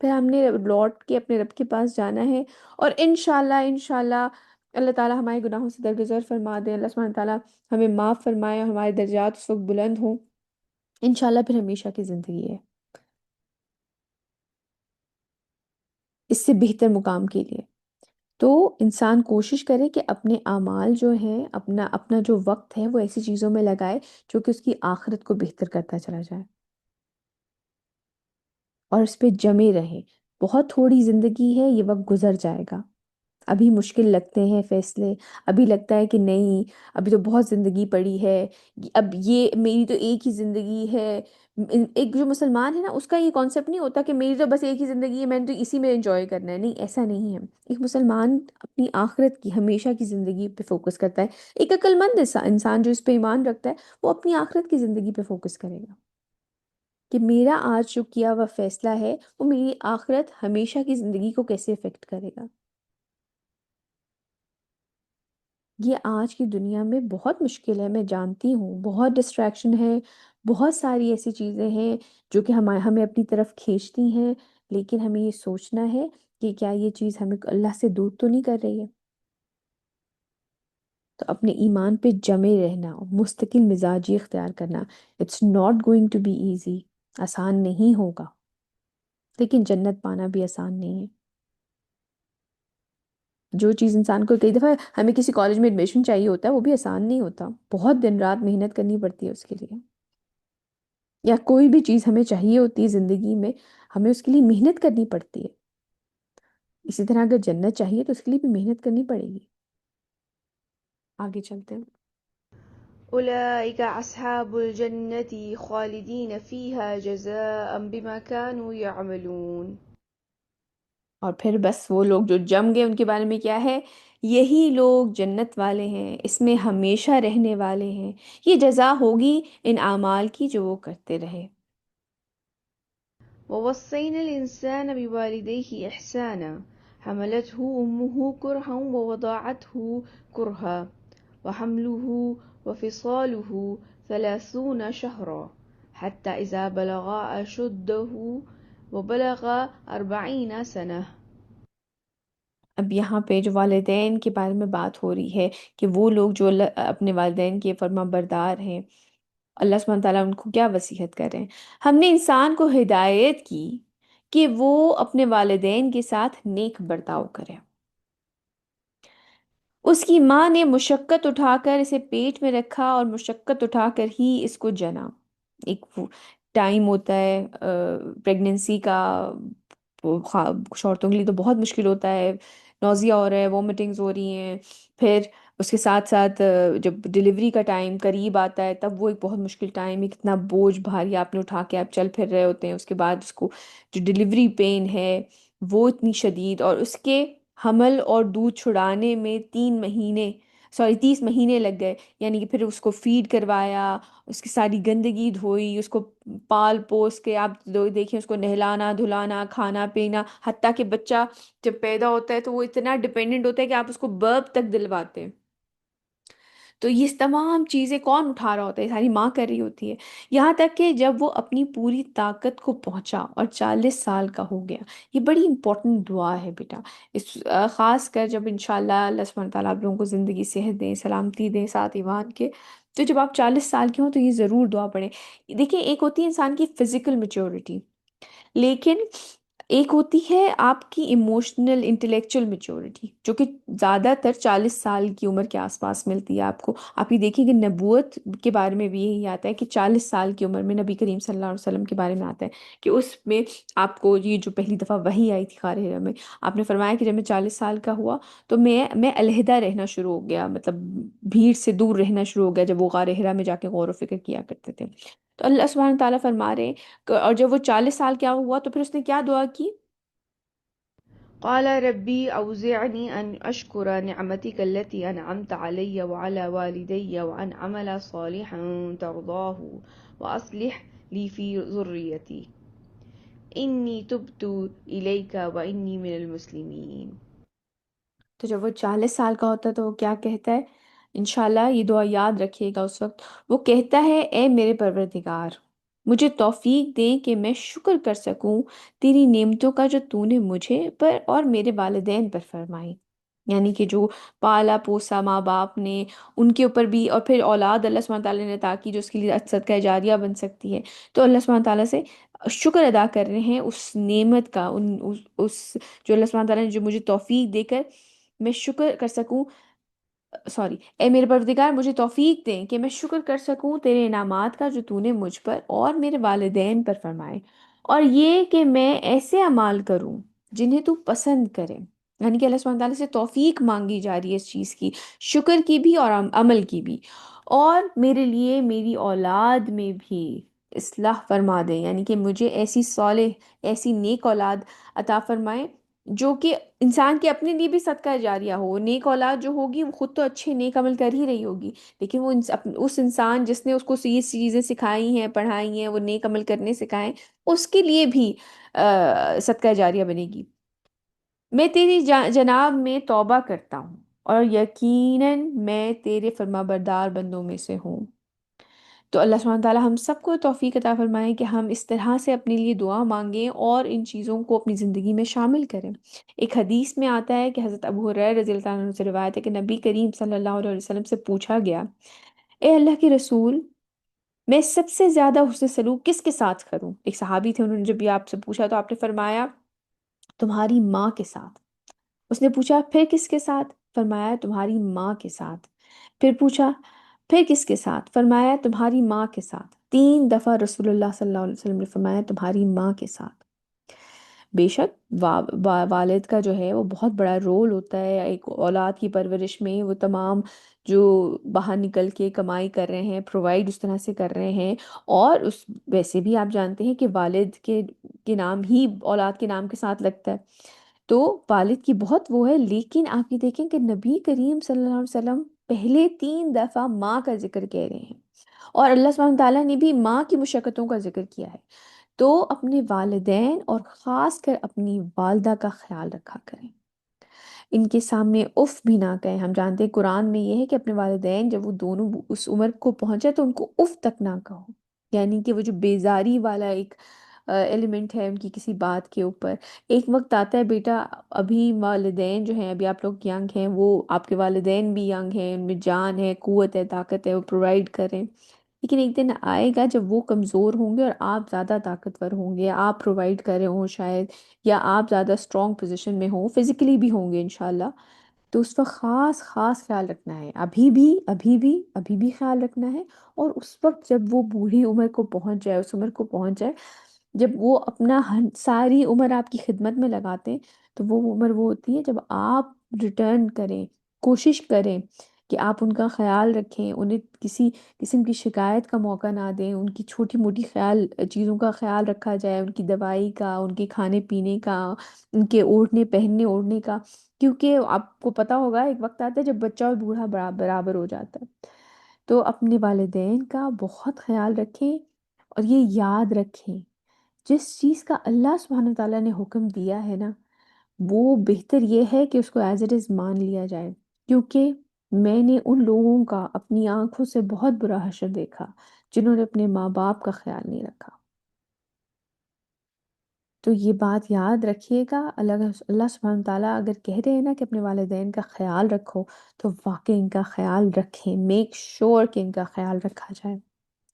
پھر ہم نے لوٹ کے اپنے رب کے پاس جانا ہے، اور انشاءاللہ اللہ تعالیٰ ہمارے گناہوں سے درگزر فرما دے، اللہ سبحانہ تعالیٰ ہمیں معاف فرمائے اور ہمارے درجات اس وقت بلند ہوں. انشاءاللہ پھر ہمیشہ کی زندگی ہے اس سے بہتر مقام کے لیے. تو انسان کوشش کرے کہ اپنے اعمال جو ہیں، اپنا جو وقت ہے وہ ایسی چیزوں میں لگائے جو کہ اس کی آخرت کو بہتر کرتا چلا جائے، اور اس پہ جمے رہے. بہت تھوڑی زندگی ہے، یہ وقت گزر جائے گا. ابھی مشکل لگتے ہیں فیصلے، ابھی لگتا ہے کہ نہیں ابھی تو بہت زندگی پڑی ہے، اب یہ میری تو ایک ہی زندگی ہے. ایک جو مسلمان ہے نا اس کا یہ کانسیپٹ نہیں ہوتا کہ میری تو بس ایک ہی زندگی ہے، میں نے تو اسی میں انجوائے کرنا ہے. نہیں، ایسا نہیں ہے. ایک مسلمان اپنی آخرت کی، ہمیشہ کی زندگی پہ فوکس کرتا ہے. ایک عقل مند انسان جو اس پہ ایمان رکھتا ہے وہ اپنی آخرت کی زندگی پہ فوکس کرے گا کہ میرا آج جو کیا ہوا فیصلہ ہے وہ میری آخرت ہمیشہ کی زندگی کو کیسے افیکٹ کرے گا. یہ آج کی دنیا میں بہت مشکل ہے، میں جانتی ہوں، بہت ڈسٹریکشن ہے، بہت ساری ایسی چیزیں ہیں جو کہ ہمیں اپنی طرف کھینچتی ہیں. لیکن ہمیں یہ سوچنا ہے کہ کیا یہ چیز ہمیں اللہ سے دور تو نہیں کر رہی ہے. تو اپنے ایمان پہ جمے رہنا، مستقل مزاجی اختیار کرنا. It's not going to be easy, آسان نہیں ہوگا، لیکن جنت پانا بھی آسان نہیں ہے. جو چیز انسان کو کئی دفعہ ہمیں کسی کالج میں ایڈمیشن چاہیے ہوتا ہے وہ بھی آسان نہیں ہوتا، بہت دن رات محنت کرنی پڑتی ہے اس کے لیے. یا کوئی بھی چیز ہمیں چاہیے ہوتی ہے زندگی میں، ہمیں اس کے لیے محنت کرنی پڑتی ہے. اسی طرح اگر جنت چاہیے تو اس کے لیے بھی محنت کرنی پڑے گی. آگے چلتے ہیں.
أولئك أصحاب الجنة خالدين فيها جزاء بما كانوا يعملون.
اور پھر بس وہ لوگ جو جم گئے ان کے بارے میں کیا ہے؟ یہی لوگ جنت والے ہیں، اس میں ہمیشہ رہنے والے ہیں. یہ جزا ہوگی ان اعمال کی جو وہ کرتے رہے.
ووصينا الإنسان بوالديه إحسانا حملته أمه كرها ووضعته كرها وحمله وفصاله 30 شهرا حتى إذا بلغا أشده وبلغ 40 سنة.
اب یہاں پہ جو والدین کے بارے میں بات ہو رہی ہے کہ وہ لوگ جو اپنے والدین کے فرما بردار ہیں، اللہ سبحانہ تعالیٰ ان کو کیا وصیت کر رہے ہیں؟ ہم نے انسان کو ہدایت کی کہ وہ اپنے والدین کے ساتھ نیک برتاؤ کرے۔ اس کی ماں نے مشقت اٹھا کر اسے پیٹ میں رکھا اور مشقت اٹھا کر ہی اس کو جنا۔ ایک ٹائم ہوتا ہے پریگننسی کا، عورتوں کے لیے تو بہت مشکل ہوتا ہے، نوزیا ہو رہا ہے، وومٹنگز ہو رہی ہیں، پھر اس کے ساتھ ساتھ جب ڈلیوری کا ٹائم قریب آتا ہے تب وہ ایک بہت مشکل ٹائم ہے، کتنا بوجھ بھاری آپ نے اٹھا کے آپ چل پھر رہے ہوتے ہیں، اس کے بعد اس کو جو ڈلیوری پین ہے وہ اتنی شدید، اور اس کے حمل اور دودھ چھڑانے میں 30 مہینے لگ گئے، یعنی کہ پھر اس کو فیڈ کروایا، اس کی ساری گندگی دھوئی، اس کو پال پوس کے آپ لوگ دیکھیں اس کو نہلانا دھلانا کھانا پینا، حتیٰ کہ بچہ جب پیدا ہوتا ہے تو وہ اتنا ڈپینڈنٹ ہوتا ہے کہ آپ اس کو برپ تک دلواتے ہیں۔ تو یہ تمام چیزیں کون اٹھا رہا ہوتا ہے؟ ساری ماں کر رہی ہوتی ہے، یہاں تک کہ جب وہ اپنی پوری طاقت کو پہنچا اور 40 سال کا ہو گیا۔ یہ بڑی امپورٹنٹ دعا ہے بیٹا، خاص کر جب انشاءاللہ اللہ سبحانہ تعالیٰ آپ لوگوں کو زندگی صحت دیں سلامتی دیں ساتھ ایمان کے، تو جب آپ 40 سال کے ہوں تو یہ ضرور دعا پڑھیں۔ دیکھیں، ایک ہوتی ہے انسان کی فزیکل میچورٹی، لیکن ایک ہوتی ہے آپ کی ایموشنل انٹلیکچوئل میچورٹی، جو کہ زیادہ تر 40 سال کی عمر کے آس پاس ملتی ہے آپ کو۔ آپ یہ دیکھیں کہ نبوت کے بارے میں بھی یہی آتا ہے کہ 40 سال کی عمر میں نبی کریم صلی اللہ علیہ وسلم کے بارے میں آتا ہے کہ اس میں آپ کو یہ جو پہلی دفعہ وحی آئی تھی غار حرا میں، آپ نے فرمایا کہ جب میں 40 سال کا ہوا تو میں علیحدہ رہنا شروع ہو گیا، مطلب بھیڑ سے دور رہنا شروع ہو گیا، جب وہ غار حرا میں جا کے غور و فکر کیا کرتے تھے۔ تو اللہ سبحانہ تعالیٰ فرما رہے ہیں، اور جب وہ 40 سال کیا ہوا تو پھر اس نے کیا دعا کی؟
قال ربي أوزعني أن أشكر نعمتك التي أنعمت علي وعلى والدي وأن أعمل صالحا ترضاه وأصلح لي في ذريتي إني تبت إليك وإني من المسلمين۔
تو جب وہ 40 سال کا ہوتا ہے تو وہ کیا کہتا ہے؟ انشاءاللہ یہ دعا یاد رکھیے گا اس وقت۔ وہ کہتا ہے، اے میرے پروردگار، مجھے توفیق دیں کہ میں شکر کر سکوں تیری نعمتوں کا جو تو نے مجھے پر اور میرے والدین پر فرمائی، یعنی کہ جو پالا پوسا ماں باپ نے، ان کے اوپر بھی، اور پھر اولاد اللہ سبحانہ تعالیٰ نے عطا کی جو اس کے لیے صدقہ جاریہ بن سکتی ہے۔ تو اللہ سبحانہ تعالیٰ سے شکر ادا کر رہے ہیں اس نعمت کا، اس جو اللہ سبحانہ تعالیٰ نے جو مجھے توفیق دے کر میں شکر کر سکوں، سوری، اے میرے پروردگار مجھے توفیق دیں کہ میں شکر کر سکوں تیرے انعامات کا جو تو نے مجھ پر اور میرے والدین پر فرمائے، اور یہ کہ میں ایسے اعمال کروں جنہیں تو پسند کرے۔ یعنی کہ اللہ سبحانہ تعالیٰ سے توفیق مانگی جا رہی ہے اس چیز کی، شکر کی بھی اور عمل کی بھی، اور میرے لیے میری اولاد میں بھی اصلاح فرما دیں، یعنی کہ مجھے ایسی صالح ایسی نیک اولاد عطا فرمائیں جو کہ انسان کے اپنے لیے بھی صدقہ جاریہ ہو۔ نیک اولاد جو ہوگی وہ خود تو اچھے نیک عمل کر ہی رہی ہوگی، لیکن وہ اس انسان جس نے اس کو یہ چیزیں سکھائی ہیں پڑھائی ہیں وہ نیک عمل کرنے سکھائیں، اس کے لیے بھی صدقہ جاریہ بنے گی۔ میں تیری جناب میں توبہ کرتا ہوں اور یقیناً میں تیرے فرما بردار بندوں میں سے ہوں۔ تو اللہ سبحانہ تعالیٰ ہم سب کو توفیق عطا فرمائے کہ ہم اس طرح سے اپنے لیے دعا مانگیں اور ان چیزوں کو اپنی زندگی میں شامل کریں۔ ایک حدیث میں آتا ہے کہ حضرت ابو ہریرہ رضی اللہ عنہ سے روایت ہے کہ نبی کریم صلی اللہ علیہ وسلم سے پوچھا گیا، اے اللہ کے رسول، میں سب سے زیادہ حسن سلوک کس کے ساتھ کروں؟ ایک صحابی تھے، انہوں نے جب یہ آپ سے پوچھا تو آپ نے فرمایا تمہاری ماں کے ساتھ۔ اس نے پوچھا پھر کس کے ساتھ؟ فرمایا تمہاری ماں کے ساتھ۔ پھر پوچھا پھر کس کے ساتھ؟ فرمایا تمہاری ماں کے ساتھ۔ 3 دفعہ رسول اللہ صلی اللہ علیہ وسلم نے فرمایا تمہاری ماں کے ساتھ۔ بے شک والد کا جو ہے وہ بہت بڑا رول ہوتا ہے ایک اولاد کی پرورش میں۔ وہ تمام جو باہر نکل کے کمائی کر رہے ہیں، پرووائڈ اس طرح سے کر رہے ہیں، اور اس ویسے بھی آپ جانتے ہیں کہ والد کے نام ہی اولاد کے نام کے ساتھ لگتا ہے، تو والد کی بہت وہ ہے۔ لیکن آپ یہ دیکھیں کہ نبی کریم صلی اللہ علیہ وسلم پہلے 3 دفعہ ماں کا ذکر کہہ رہے ہیں، اور اللہ سبحانہ تعالیٰ نے بھی ماں کی مشقتوں کا ذکر کیا ہے۔ تو اپنے والدین اور خاص کر اپنی والدہ کا خیال رکھا کریں، ان کے سامنے اف بھی نہ کہیں۔ ہم جانتے ہیں قرآن میں یہ ہے کہ اپنے والدین جب وہ دونوں اس عمر کو پہنچے تو ان کو اف تک نہ کہو، یعنی کہ وہ جو بیزاری والا ایک ایلیمنٹ ہے ان کی کسی بات کے اوپر۔ ایک وقت آتا ہے بیٹا، ابھی والدین جو ہیں، ابھی آپ لوگ ینگ ہیں، وہ آپ کے والدین بھی ینگ ہیں، ان میں جان ہے قوت ہے طاقت ہے، وہ پرووائڈ کریں، لیکن ایک دن آئے گا جب وہ کمزور ہوں گے اور آپ زیادہ طاقتور ہوں گے، آپ پرووائڈ کر رہے ہوں شاید، یا آپ زیادہ اسٹرانگ پوزیشن میں ہوں، فزیکلی بھی ہوں گے انشاءاللہ، تو اس وقت خاص خاص خیال رکھنا ہے، ابھی بھی خیال رکھنا ہے۔ اور اس وقت جب وہ بوڑھی عمر کو پہنچ جائے، اس عمر کو پہنچ جائے جب وہ اپنا ساری عمر آپ کی خدمت میں لگاتے ہیں، تو وہ عمر وہ ہوتی ہے جب آپ ریٹرن کریں، کوشش کریں کہ آپ ان کا خیال رکھیں، انہیں کسی قسم کی شکایت کا موقع نہ دیں، ان کی چھوٹی موٹی چیزوں کا خیال رکھا جائے، ان کی دوائی کا، ان کے کھانے پینے کا، ان کے اوڑھنے پہننے اوڑھنے کا، کیونکہ آپ کو پتہ ہوگا ایک وقت آتا ہے جب بچہ اور بوڑھا برابر ہو جاتا ہے۔ تو اپنے والدین کا بہت خیال رکھیں، اور یہ یاد رکھیں جس چیز کا اللہ سبحانہ تعالیٰ نے حکم دیا ہے نا، وہ بہتر یہ ہے کہ اس کو ایز اٹ از مان لیا جائے، کیونکہ میں نے ان لوگوں کا اپنی آنکھوں سے بہت برا حشر دیکھا جنہوں نے اپنے ماں باپ کا خیال نہیں رکھا۔ تو یہ بات یاد رکھیے گا، اللہ سبحانہ تعالیٰ اگر کہہ رہے ہیں نا کہ اپنے والدین کا خیال رکھو، تو واقعی ان کا خیال رکھیں، میک شور کہ ان کا خیال رکھا جائے،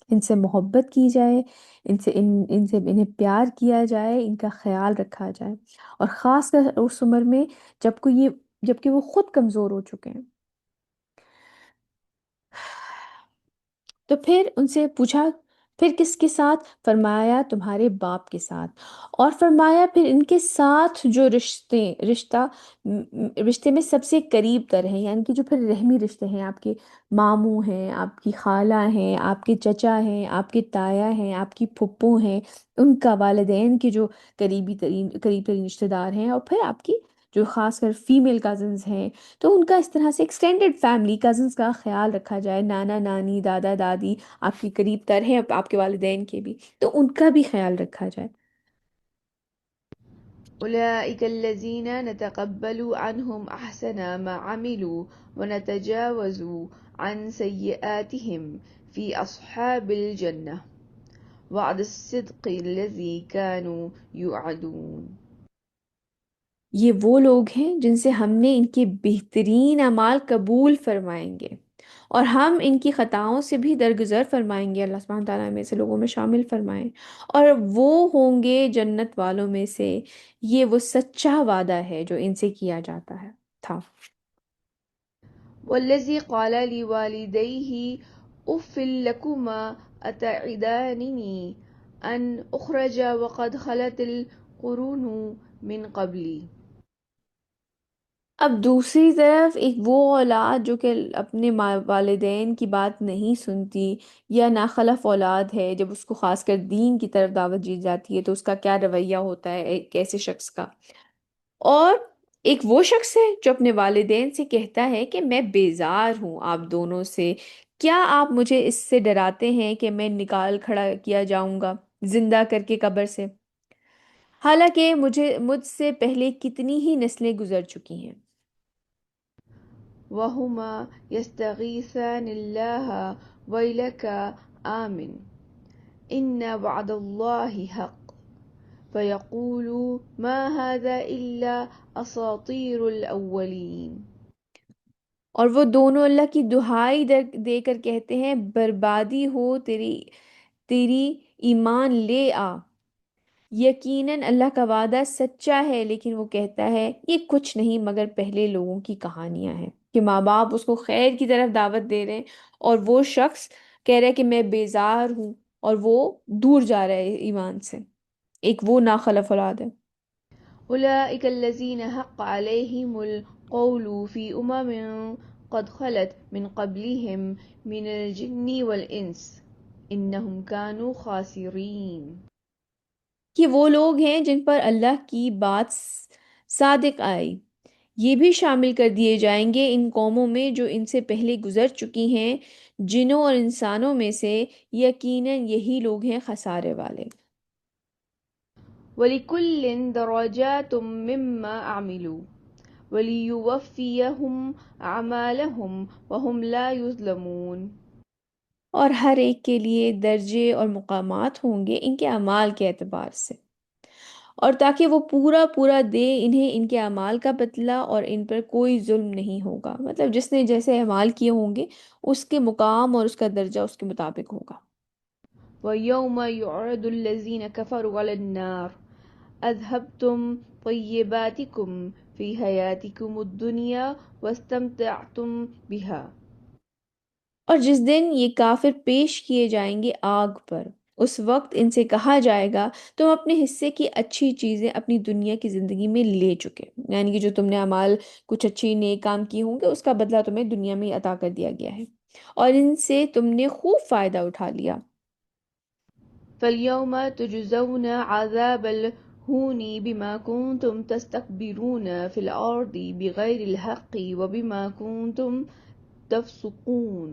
ان سے محبت کی جائے، ان سے انہیں پیار کیا جائے، ان کا خیال رکھا جائے، اور خاص کر اس عمر میں جبکہ وہ خود کمزور ہو چکے ہیں۔ تو پھر ان سے پوچھا، پھر کس کے ساتھ؟ فرمایا تمہارے باپ کے ساتھ، اور فرمایا پھر ان کے ساتھ جو رشتے میں سب سے قریب تر ہیں، یعنی کہ جو پھر رحمی رشتے ہیں، آپ کے ماموں ہیں، آپ کی خالہ ہیں، آپ کے چچا ہیں، آپ کے تایا ہیں، آپ کی پھپھو ہیں، ان کا والدین کے جو قریب ترین رشتے دار ہیں، اور پھر آپ کی جو خاص کر فیمیل کزنز ہیں، تو ان کا اس طرح سے ایکسٹینڈڈ فیملی کزنز کا خیال رکھا جائے، نانا نانی دادا دادی آپ کی قریب تر ہیں، آپ کے والدین کے بھی، تو ان کا بھی خیال رکھا جائے۔
أولئك الذين نتقبل عنهم أحسن ما عملوا ونتجاوز عن سيئاتهم في أصحاب الجنة وعد الصدق الذي كانوا يوعدون۔
یہ وہ لوگ ہیں جن سے ہم نے ان کے بہترین اعمال قبول فرمائیں گے، اور ہم ان کی خطاؤں سے بھی درگزر فرمائیں گے، اللہ سبحانہ تعالیٰ میں سے لوگوں میں شامل فرمائیں، اور وہ ہوں گے جنت والوں میں سے۔ یہ وہ سچا وعدہ ہے جو ان سے کیا جاتا ہے تھا۔
والذي قال لوالديه أف لكما أتعدانني أن أخرج وقد خلت القرون من قبلي۔
اب دوسری طرف ایک وہ اولاد جو کہ اپنے والدین کی بات نہیں سنتی، یا ناخلف اولاد ہے، جب اس کو خاص کر دین کی طرف دعوت دی جاتی ہے تو اس کا کیا رویہ ہوتا ہے ایک ایسے شخص کا، اور ایک وہ شخص ہے جو اپنے والدین سے کہتا ہے کہ میں بیزار ہوں آپ دونوں سے، کیا آپ مجھے اس سے ڈراتے ہیں کہ میں نکال کھڑا کیا جاؤں گا زندہ کر کے قبر سے، حالانکہ مجھ سے پہلے کتنی ہی نسلیں گزر چکی ہیں۔
وهما يستغيثان الله ويلك آمن إن وعد الله حق فيقول ما هذا إلا أساطير الأولين۔
اور وہ دونوں اللہ کی دہائی دے کر کہتے ہیں، بربادی ہو تیری، ایمان لے آ، یقیناً اللہ کا وعدہ سچا ہے، لیکن وہ کہتا ہے یہ کچھ نہیں مگر پہلے لوگوں کی کہانیاں ہیں، کہ ماں باپ اس کو خیر کی طرف دعوت دے رہے ہیں، اور وہ شخص کہہ رہا ہے کہ میں بیزار ہوں، اور وہ دور جا رہا ہے ایمان سے، ایک وہ ناخلف اولاد ہے۔
أولئك الذين حق عليهم القول في قد خلت من قبلهم من الجن والإنس إنهم كانوا خاسرين۔
کہ وہ لوگ ہیں جن پر اللہ کی بات صادق آئی، یہ بھی شامل کر دیے جائیں گے ان قوموں میں جو ان سے پہلے گزر چکی ہیں، جنوں اور انسانوں میں سے، یقیناً یہی لوگ ہیں خسارے والے۔
ولكل درجات مما عملوا وليوفيهم أعمالهم وهم لا يظلمون۔
اور ہر ایک کے لیے درجے اور مقامات ہوں گے ان کے اعمال کے اعتبار سے، اور تاکہ وہ پورا پورا دے انہیں ان کے اعمال کا بدلہ، اور ان پر کوئی ظلم نہیں ہوگا، مطلب جس نے جیسے اعمال کیے ہوں گے اس کے مقام اور اس کا درجہ اس کے مطابق ہوگا۔
ويوم يعرض الذين كفروا على النار أذهبتم طيباتكم في حياتكم الدنيا واستمتعتم بها۔
اور جس دن یہ کافر پیش کیے جائیں گے آگ پر، اس وقت ان سے کہا جائے گا تم اپنے حصے کی اچھی چیزیں اپنی دنیا کی زندگی میں لے چکے، یعنی کہ جو تم نے اعمال کچھ اچھی نیک کام کی ہوں گے اس کا بدلہ تمہیں دنیا میں عطا کر دیا گیا ہے، اور ان سے تم نے خوب فائدہ اٹھا لیا۔
فاليوم تجزون عذاب الهون بما كنتم تستكبرون في الأرض بغير الحق وبما كنتم تفسقون۔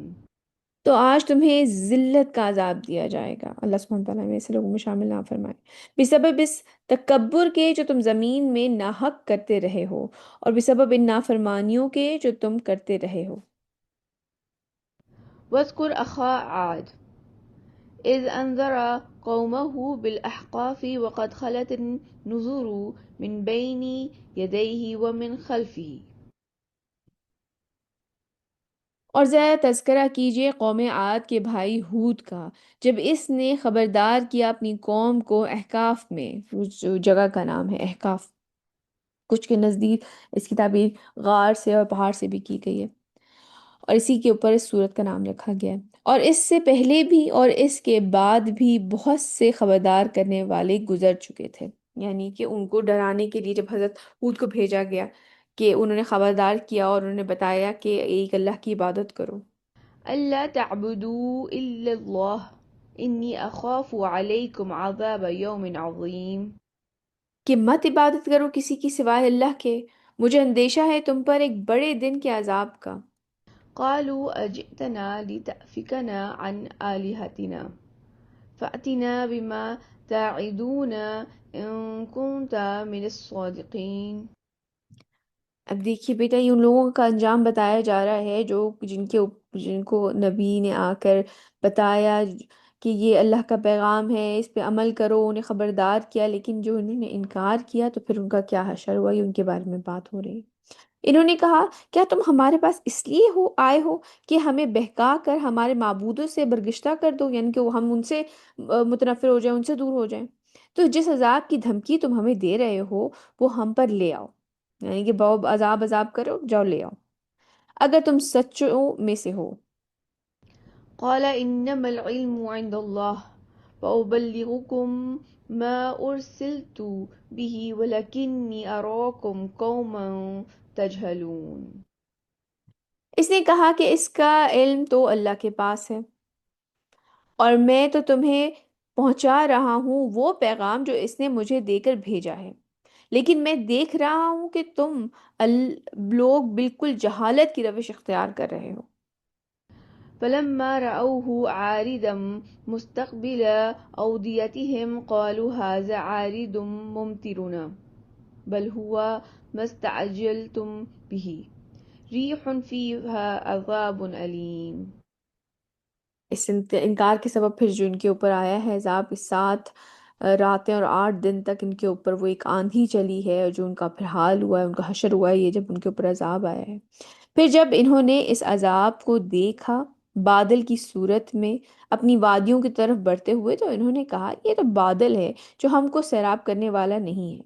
تو آج تمہیں ذلت کا عذاب دیا جائے گا، اللہ سبحانہ تعالیٰ میں ایسے لوگوں میں شامل نہ فرمائے، بسبب اس تکبر کے جو تم زمین میں ناحق کرتے رہے ہو، اور بسبب ان نافرمانیوں کے جو تم کرتے رہے ہو۔
واذكر أخا عاد إذ أنذر قومه بالأحقاف وقد خلت النذر من بين يديه ومن خلفه۔
اور ذرا تذکرہ کیجئے قوم عاد کے بھائی ہود کا، جب اس نے خبردار کیا اپنی قوم کو احقاف میں، وہ جو جگہ کا نام ہے احقاف، کچھ کے نزدیک اس کی تعبیر غار سے اور پہاڑ سے بھی کی گئی ہے، اور اسی کے اوپر اس صورت کا نام رکھا گیا ہے۔ اور اس سے پہلے بھی اور اس کے بعد بھی بہت سے خبردار کرنے والے گزر چکے تھے، یعنی کہ ان کو ڈرانے کے لیے جب حضرت ہود کو بھیجا گیا کہ انہوں نے خبردار کیا اور انہوں نے بتایا کہ ایک اللہ کی عبادت کرو۔
ألا تعبدوا إلا الله إني أخاف عليكم عذاب يوم عظيم۔
کہ مت عبادت کرو کسی کی سوائے اللہ کے، مجھے اندیشہ ہے تم پر ایک بڑے دن کے عذاب کا۔
قالوا أجئتنا لتأفكنا عن آلهتنا فأتنا بما تعدنا إن كنت من الصادقين۔
اب دیکھیے بیٹا، یہ ان لوگوں کا انجام بتایا جا رہا ہے جو جن کو نبی نے آ کر بتایا کہ یہ اللہ کا پیغام ہے، اس پہ عمل کرو، انہیں خبردار کیا، لیکن جو انہوں نے انکار کیا تو پھر ان کا کیا حشر ہوا، یہ ان کے بارے میں بات ہو رہی ہے۔ انہوں نے کہا کیا تم ہمارے پاس اس لیے آئے ہو کہ ہمیں بہکا کر ہمارے معبودوں سے برگشتہ کر دو، یعنی کہ ہم ان سے متنفر ہو جائیں، ان سے دور ہو جائیں؟ تو جس عذاب کی دھمکی تم ہمیں دے رہے ہو وہ ہم پر لے آؤ، یعنی کہ بہت عذاب عذاب کرو، جاؤ لے آؤ اگر تم سچوں میں سے ہو۔
قال إنما العلم عند الله وأبلغكم ما أرسلت به ولكني أراكم قوما تجهلون۔
اس نے کہا کہ اس کا علم تو اللہ کے پاس ہے، اور میں تو تمہیں پہنچا رہا ہوں وہ پیغام جو اس نے مجھے دے کر بھیجا ہے، لیکن میں دیکھ رہا ہوں کہ تم لوگ بالکل جہالت کی روش اختیار کر رہے ہو۔
فلما رأوه عارضا مستقبل أوديتهم قالوا هذا عارض ممطرنا بل هو ما استعجلتم به ريح فيها عذاب أليم۔
اس انکار کے سبب پھر جو ان کے اوپر آیا ہے عذاب، 7 راتیں اور 8 دن تک ان کے اوپر وہ ایک آندھی چلی ہے، اور جو ان کا پھر حال ہوا ہے، ان کا حشر ہوا ہے یہ جب ان کے اوپر عذاب آیا ہے۔ پھر جب انہوں نے اس عذاب کو دیکھا بادل کی صورت میں اپنی وادیوں کی طرف بڑھتے ہوئے، تو انہوں نے کہا یہ تو بادل ہے جو ہم کو سیراب کرنے والا نہیں ہے،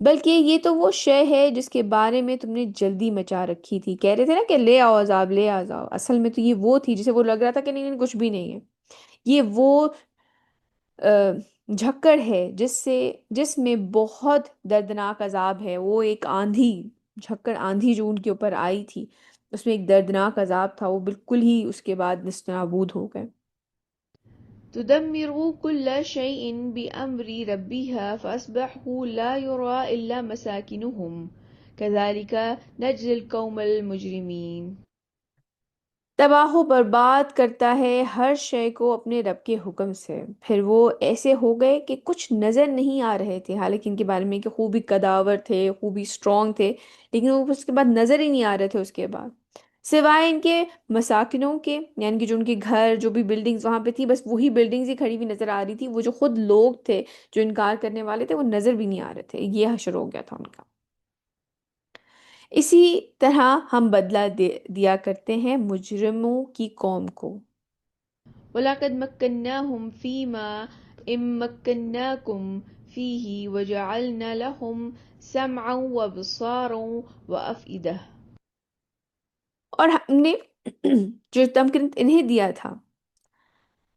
بلکہ یہ تو وہ شے ہے جس کے بارے میں تم نے جلدی مچا رکھی تھی، کہہ رہے تھے نا کہ لے آؤ عذاب لے آؤ، اصل میں تو یہ وہ تھی جسے وہ لگ رہا تھا کہ نہیں نہیں کچھ بھی نہیں ہے، یہ وہ جھکڑ ہے جس میں بہت دردناک عذاب ہے، وہ ایک آندھی، جھکڑ آندھی جو ان کے اوپر آئی تھی اس میں ایک دردناک عذاب تھا، وہ بالکل ہی اس کے بعد نیست و نابود ہو گئے۔
تدمر كل شيء بأمر ربها فأصبحوا لا يرى إلا مساكنهم كذلك نجزي القوم المجرمين۔
تباہ و برباد کرتا ہے ہر شے کو اپنے رب کے حکم سے، پھر وہ ایسے ہو گئے کہ کچھ نظر نہیں آ رہے تھے، حالانکہ ان کے بارے میں کہ خوبی قداور تھے، خوبی سٹرونگ تھے، لیکن وہ اس کے بعد نظر ہی نہیں آ رہے تھے اس کے بعد۔ سوائے ان کے مساکنوں کے، یعنی کہ جو ان کے گھر، جو بھی بلڈنگز وہاں پہ تھی، بس وہی بلڈنگز ہی کھڑی ہوئی نظر آ رہی تھی، وہ جو خود لوگ تھے جو انکار کرنے والے تھے وہ نظر بھی نہیں آ رہے تھے، یہ حشر ہو گیا تھا ان کا۔ اسی طرح ہم بدلہ دیا کرتے ہیں مجرموں کی قوم کو۔
وَلَقَدْ مَكَّنَّاهُمْ فِيمَا إِن مَّكَّنَّاكُمْ فِيهِ وَجَعَلْنَا لَهُمْ سَمْعًا وَأَبْصَارًا وَأَفْئِدَةً۔
اور ہم نے جو تمکن انہیں دیا تھا،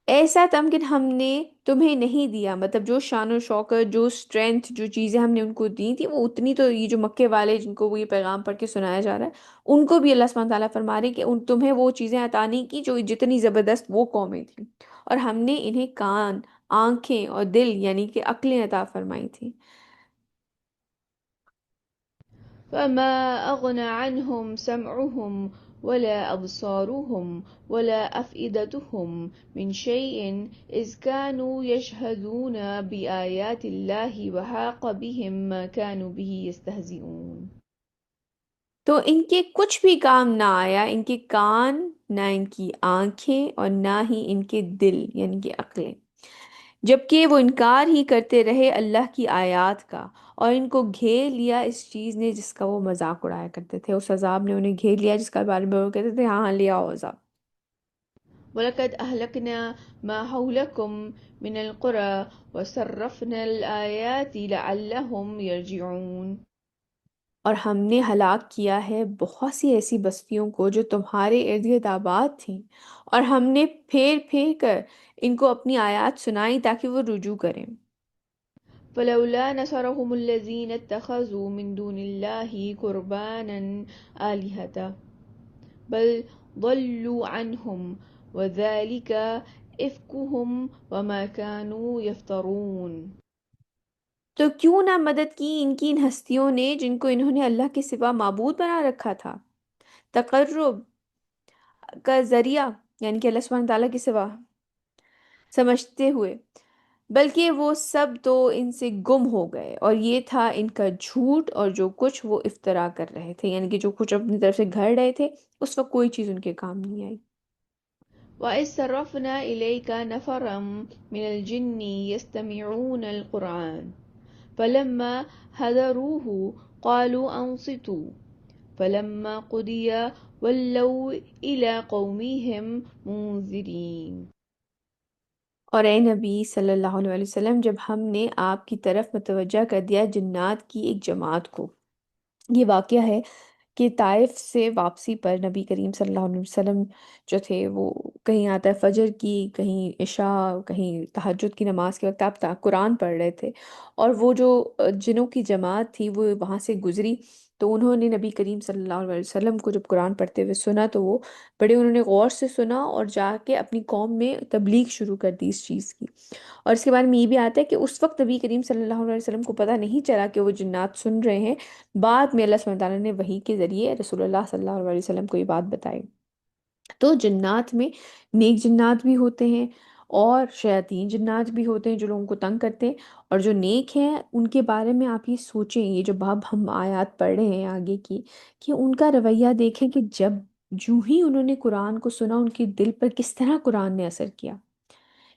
ایسا تمکن ہم نے تمہیں نہیں دیا، مطلب جو شان و شوکت، جو اسٹرینتھ، جو چیزیں ہم نے ان کو دی تھی وہ اتنی تو یہ جو مکے والے جن کو وہ یہ پیغام پڑھ کے سنایا جا رہا ہے ان کو بھی اللہ سبحانہ تعالیٰ فرما رہے ہیں کہ تمہیں وہ چیزیں عطا نہیں کی جو جتنی زبردست وہ قومیں تھیں، اور ہم نے انہیں کان، آنکھیں اور دل یعنی کہ عقلیں عطا فرمائی تھیں۔
فَمَا أَغْنَى عَنْهُمْ سَمْعُهُمْ وَلَا أَبْصَارُهُمْ وَلَا أَفْئِدَتُهُمْ مِنْ شَيْءٍ إِذْ كَانُوا يَجْحَدُونَ بِآيَاتِ اللَّهِ وَحَاقَ بِهِمْ مَا كَانُوا بِهِ يَسْتَهْزِئُونَ۔
تو ان کے کچھ بھی کام نہ آیا، ان کے کان، نہ ان کی آنکھیں اور نہ ہی ان کے دل یعنی کہ عقلیں، جبکہ وہ انکار ہی کرتے رہے اللہ کی آیات کا، اور ان کو گھیر لیا اس چیز نے جس کا وہ مذاق اڑایا کرتے تھے، اس عذاب نے انہیں گھیر لیا جس کا بارے میں وہ کہتے تھے ہاں ہاں لے آؤ عذاب۔
وَلَقَدْ أَهْلَكْنَا مَا حَوْلَكُمْ مِنَ الْقُرَى وَصَرَّفْنَا الْآيَاتِ لَعَلَّهُمْ يَرْجِعُونَ۔
اور ہم نے ہلاک کیا ہے بہت سی ایسی بستیوں کو جو تمہارے ارد گرد آباد تھیں، اور ہم نے پھیر پھیر کر ان کو اپنی آیات سنائی تاکہ وہ رجوع کریں۔
فلولا نصرهم الذين اتخذوا من دون الله قربانا آلهة بل ضلوا عنهم وذلك إفكهم وما كانوا يفترون۔
تو کیوں نہ مدد کی ان کی ان ہستیوں نے جن کو انہوں نے اللہ کے سوا معبود بنا رکھا تھا، تقرب کا ذریعہ یعنی کہ اللہ سبحانہ تعالیٰ کے سوا سمجھتے ہوئے، بلکہ وہ سب تو ان سے گم ہو گئے، اور یہ تھا ان کا جھوٹ اور جو کچھ وہ افترا کر رہے تھے، یعنی کہ جو کچھ اپنی طرف سے گھڑ رہے تھے اس وقت کوئی چیز ان کے کام نہیں آئی۔
وإذ صرفنا إليك نفرا من الجن يستمعون القرآن فلما حضروه قالوا أنصتوا فلما قضي ولوا إلى قومهم منذرين۔
اور اے نبی صلی اللہ علیہ وسلم، جب ہم نے آپ کی طرف متوجہ کر دیا جنات کی ایک جماعت کو، یہ واقعہ ہے کہ طائف سے واپسی پر نبی کریم صلی اللہ علیہ وسلم جو تھے وہ کہیں آتا ہے فجر کی، کہیں عشاء، کہیں تہجد کی نماز کے وقت آپ قرآن پڑھ رہے تھے، اور وہ جو جنوں کی جماعت تھی وہ وہاں سے گزری، تو انہوں نے نبی کریم صلی اللہ علیہ وسلم کو جب قرآن پڑھتے ہوئے سنا تو وہ بڑے انہوں نے غور سے سنا اور جا کے اپنی قوم میں تبلیغ شروع کر دی اس چیز کی۔ اور اس کے بارے میں یہ بھی آتا ہے کہ اس وقت نبی کریم صلی اللہ علیہ وسلم کو پتہ نہیں چلا کہ وہ جنات سن رہے ہیں، بعد میں اللہ سبحانہ تعالیٰ نے وحی کے ذریعے رسول اللہ صلی اللہ علیہ وسلم کو یہ بات بتائی۔ تو جنات میں نیک جنات بھی ہوتے ہیں اور شیاطین جنات بھی ہوتے ہیں جو لوگوں کو تنگ کرتے ہیں، اور جو نیک ہیں ان کے بارے میں آپ یہ سوچیں، یہ جو باب ہم آیات پڑھ رہے ہیں آگے کی، کہ ان کا رویہ دیکھیں کہ جب جو ہی انہوں نے قرآن کو سنا ان کے دل پر کس طرح قرآن نے اثر کیا۔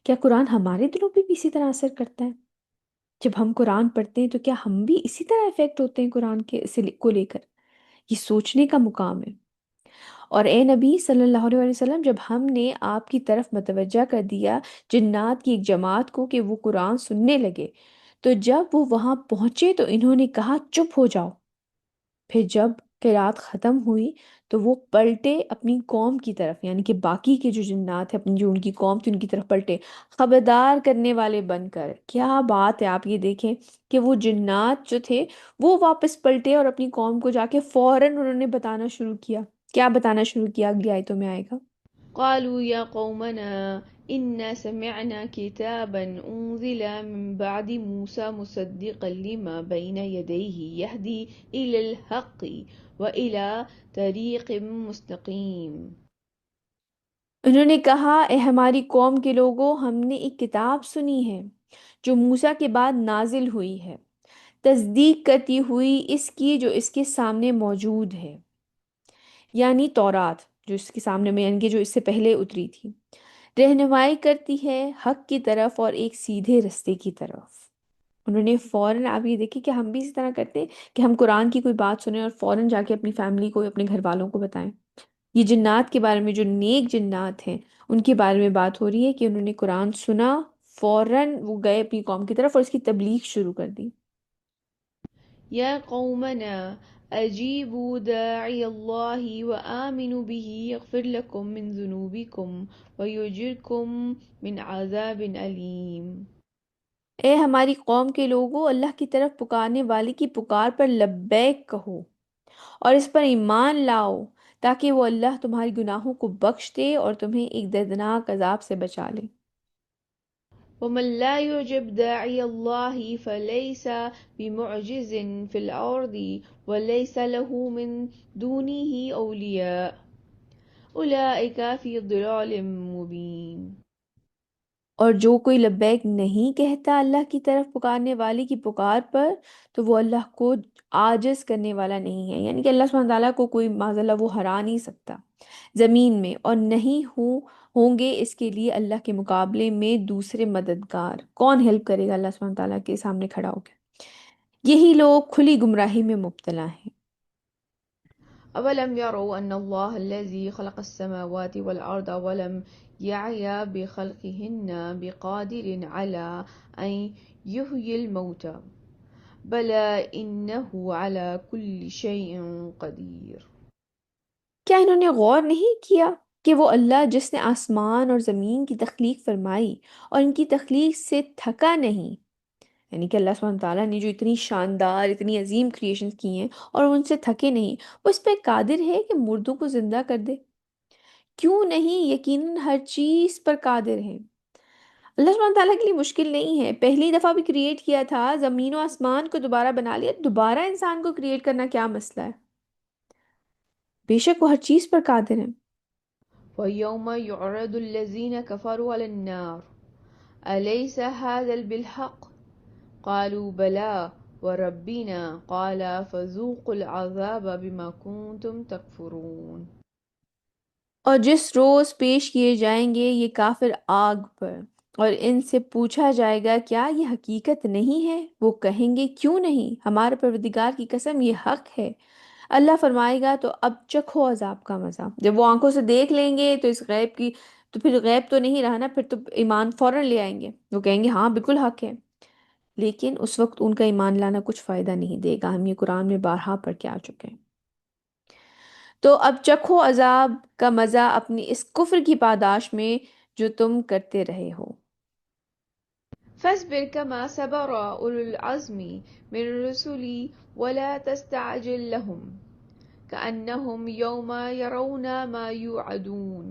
کیا قرآن ہمارے دلوں پہ بھی اسی طرح اثر کرتا ہے؟ جب ہم قرآن پڑھتے ہیں تو کیا ہم بھی اسی طرح افیکٹ ہوتے ہیں قرآن کو لے کر؟ یہ سوچنے کا مقام ہے۔ اور اے نبی صلی اللہ علیہ وسلم، جب ہم نے آپ کی طرف متوجہ کر دیا جنات کی ایک جماعت کو کہ وہ قرآن سننے لگے، تو جب وہ وہاں پہنچے تو انہوں نے کہا چپ ہو جاؤ۔ پھر جب قرات ختم ہوئی تو وہ پلٹے اپنی قوم کی طرف، یعنی کہ باقی کے جو جنات ہیں اپنی جو ان کی قوم تھی ان کی طرف پلٹے، خبردار کرنے والے بن کر۔ کیا بات ہے، آپ یہ دیکھیں کہ وہ جنات جو تھے وہ واپس پلٹے اور اپنی قوم کو جا کے فوراً انہوں نے بتانا شروع کیا۔ کیا بتانا شروع کیا؟ اگلی آیتوں میں آئے گا۔
قالوا يا قومنا إنا سمعنا كتابا أنزل من بعد موسى مصدقا لما بين يديه يهدي إلى الحق وإلى طريق مستقيم۔
انہوں نے کہا اے ہماری قوم کے لوگوں، ہم نے ایک کتاب سنی ہے جو موسیٰ کے بعد نازل ہوئی ہے، تصدیق کرتی ہوئی اس کی جو اس کے سامنے موجود ہے، یعنی تورات جو اس کے سامنے میں، یعنی کہ جو اس سے پہلے اتری تھی، رہنمائی کرتی ہے حق کی طرف اور ایک سیدھے رستے کی طرف۔ انہوں نے فوراً، آپ یہ دیکھیں کہ ہم بھی اسی طرح کرتے ہیں کہ ہم قرآن کی کوئی بات سنیں اور فوراً جا کے اپنی فیملی کو، اپنے گھر والوں کو بتائیں۔ یہ جنات کے بارے میں، جو نیک جنات ہیں ان کے بارے میں بات ہو رہی ہے کہ انہوں نے قرآن سنا، فوراً وہ گئے اپنی قوم کی طرف اور اس کی تبلیغ شروع کر دی۔
يا قومنا أجيبوا داعي الله وآمنوا به يغفر لكم من ذنوبكم ويجركم من عذاب أليم۔
اے ہماری قوم کے لوگوں، اللہ کی طرف پکارنے والے کی پکار پر لبیک کہو اور اس پر ایمان لاؤ، تاکہ وہ اللہ تمہاری گناہوں کو بخش دے اور تمہیں ایک دردناک عذاب سے بچا لے۔
ومن لا يجب داعي الله فليس بمعجز في الأرض وليس له من دونه أولياء أولئك في ضلال مبين۔
اور جو کوئی لبیک نہیں کہتا اللہ کی طرف پکارنے والے کی پکار پر، تو وہ اللہ کو عاجز کرنے والا نہیں ہے، یعنی کہ اللہ سبحانہ تعالیٰ کو کوئی معاذ اللہ وہ ہرا نہیں سکتا زمین میں، اور نہیں ہوں گے اس کے لیے اللہ کے مقابلے میں دوسرے مددگار۔ کون ہیلپ کرے گا اللہ سبحانہ تعالیٰ کے سامنے کھڑا ہو کے؟ یہی لوگ کھلی گمراہی میں مبتلا ہیں۔
أولم يروا أن الله الذي خلق السماوات والأرض ولم يعي بخلقهن بقادر على أن يحيي الموتى بلى إنه على كل شيء قدير۔
کیا انہوں نے غور نہیں کیا کہ وہ اللہ جس نے آسمان اور زمین کی تخلیق فرمائی اور ان کی تخلیق سے تھکا نہیں، یعنی کہ اللہ سبحانہ تعالیٰ نے جو اتنی شاندار، اتنی عظیم کریشنز کی ہیں اور وہ ان سے تھکے نہیں، وہ اس پہ قادر ہے کہ مردوں کو زندہ کر دے؟ کیوں نہیں، یقیناً ہر چیز پر قادر ہے۔ اللہ سبحانہ تعالیٰ کے لیے مشکل نہیں ہے، پہلی دفعہ بھی کریٹ کیا تھا، زمین و آسمان کو دوبارہ بنا لیا، دوبارہ انسان کو کریٹ کرنا کیا مسئلہ ہے؟ بے شک وہ ہر چیز پر قادر ہے۔
ويوم يعرض الذين كفروا على النار أليس هذا بالحق قالوا بلى وربنا قال فذوقوا العذاب بما كنتم تكفرون۔
اور جس روز پیش کیے جائیں گے یہ کافر آگ پر، اور ان سے پوچھا جائے گا کیا یہ حقیقت نہیں ہے؟ وہ کہیں گے کیوں نہیں، ہمارے پروردگار کی قسم یہ حق ہے۔ اللہ فرمائے گا تو اب چکھو عذاب کا مزہ۔ جب وہ آنکھوں سے دیکھ لیں گے تو اس غیب کی، تو پھر غیب تو نہیں رہا نا، پھر تو ایمان فوراً لے آئیں گے، وہ کہیں گے ہاں بالکل حق ہے، لیکن اس وقت ان کا ایمان لانا کچھ فائدہ نہیں دے گا، ہم یہ قرآن میں بارہا پڑھ کے آ چکے ہیں۔ تو اب چکھو عذاب کا مزہ اپنی اس کفر کی پاداش میں جو تم کرتے رہے ہو۔
فاصبر كما صبر أولو العزم من الرسل ولا تستعجل لهم كأنهم يوم يرون ما يوعدون۔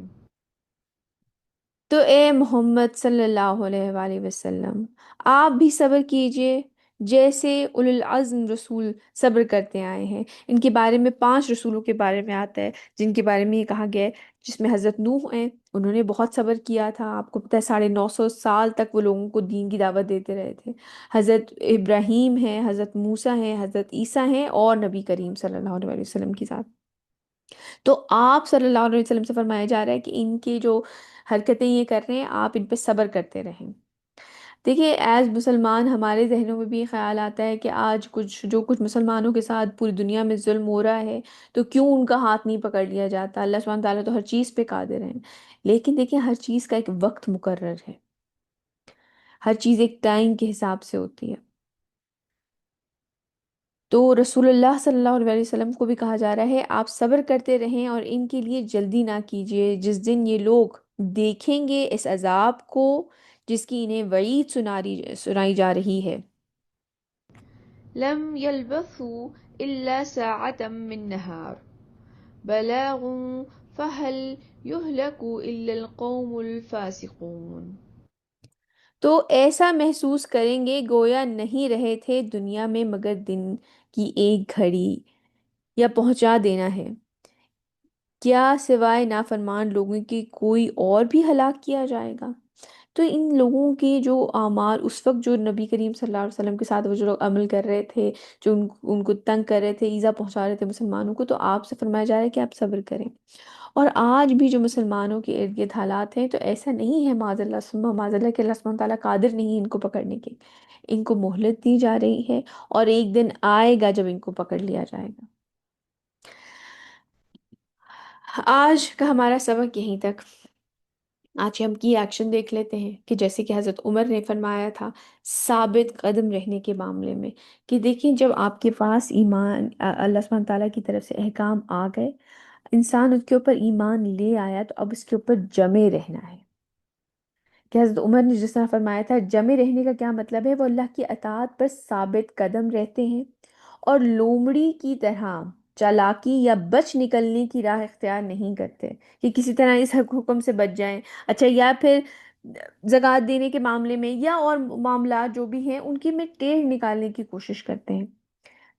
تو اے محمد صلی اللہ علیہ وآلہ وسلم، آپ بھی صبر کیجئے جیسے اولو العزم رسول صبر کرتے آئے ہیں۔ ان کے بارے میں 5 رسولوں کے بارے میں آتا ہے جن کے بارے میں یہ کہا گیا ہے، جس میں حضرت نوح ہیں، انہوں نے بہت صبر کیا تھا، آپ کو پتہ ہے 950 سال تک وہ لوگوں کو دین کی دعوت دیتے رہے تھے۔ حضرت ابراہیم ہیں، حضرت موسیٰ ہیں، حضرت عیسیٰ ہیں، اور نبی کریم صلی اللہ علیہ وسلم کی ذات۔ تو آپ صلی اللہ علیہ وسلم سے فرمایا جا رہا ہے کہ ان کی جو حرکتیں یہ کر رہے ہیں آپ ان پہ صبر کرتے رہیں۔ دیکھیے ایز مسلمان ہمارے ذہنوں میں بھی یہ خیال آتا ہے کہ آج جو کچھ مسلمانوں کے ساتھ پوری دنیا میں ظلم ہو رہا ہے تو کیوں ان کا ہاتھ نہیں پکڑ لیا جاتا؟ اللہ سبحانہ تعالیٰ تو ہر چیز پہ قادر ہیں، لیکن دیکھیں ہر چیز کا ایک وقت مقرر ہے، ہر چیز ایک ٹائم کے حساب سے ہوتی ہے۔ تو رسول اللہ صلی اللہ علیہ وسلم کو بھی کہا جا رہا ہے آپ صبر کرتے رہیں اور ان کے لیے جلدی نہ کیجیے، جس دن یہ لوگ دیکھیں گے اس عذاب کو جس کی انہیں وعید سنائی جا رہی ہے۔
لم يلبثوا إلا ساعة من نهار بلاغ فهل يهلك إلا القوم الفاسقون۔
تو ایسا محسوس کریں گے گویا نہیں رہے تھے دنیا میں مگر دن کی ایک گھڑی، یا پہنچا دینا ہے، کیا سوائے نافرمان لوگوں کی کوئی اور بھی ہلاک کیا جائے گا؟ تو ان لوگوں کی جو اعمال اس وقت جو نبی کریم صلی اللہ علیہ وسلم کے ساتھ وہ جو لوگ عمل کر رہے تھے، جو ان کو تنگ کر رہے تھے، ایذا پہنچا رہے تھے مسلمانوں کو، تو آپ سے فرمایا جا رہا ہے کہ آپ صبر کریں۔ اور آج بھی جو مسلمانوں کے ارد گرد حالات ہیں، تو ایسا نہیں ہے معاذ اللہ ثم معاذ اللہ کہ اللہ سبحانہ تعالیٰ قادر نہیں ہے ان کو پکڑنے کے، ان کو مہلت دی جا رہی ہے، اور ایک دن آئے گا جب ان کو پکڑ لیا جائے گا۔ آج کا ہمارا سبق یہیں تک۔ آج ہم کی ایکشن دیکھ لیتے ہیں کہ جیسے کہ حضرت عمر نے فرمایا تھا ثابت قدم رہنے کے معاملے میں، کہ دیکھیں جب آپ کے پاس ایمان اللہ سبحانہ تعالیٰ کی طرف سے احکام آ گئے، انسان اس کے اوپر ایمان لے آیا، تو اب اس کے اوپر جمے رہنا ہے۔ کہ حضرت عمر نے جس طرح فرمایا تھا، جمے رہنے کا کیا مطلب ہے؟ وہ اللہ کی اطاعت پر ثابت قدم رہتے ہیں، اور لومڑی کی طرح چالاکی یا بچ نکلنے کی راہ اختیار نہیں کرتے کہ کسی طرح اس حکم سے بچ جائیں، اچھا، یا پھر زکوٰۃ دینے کے معاملے میں یا اور معاملات جو بھی ہیں ان کی میں ٹیڑھ نکالنے کی کوشش کرتے ہیں۔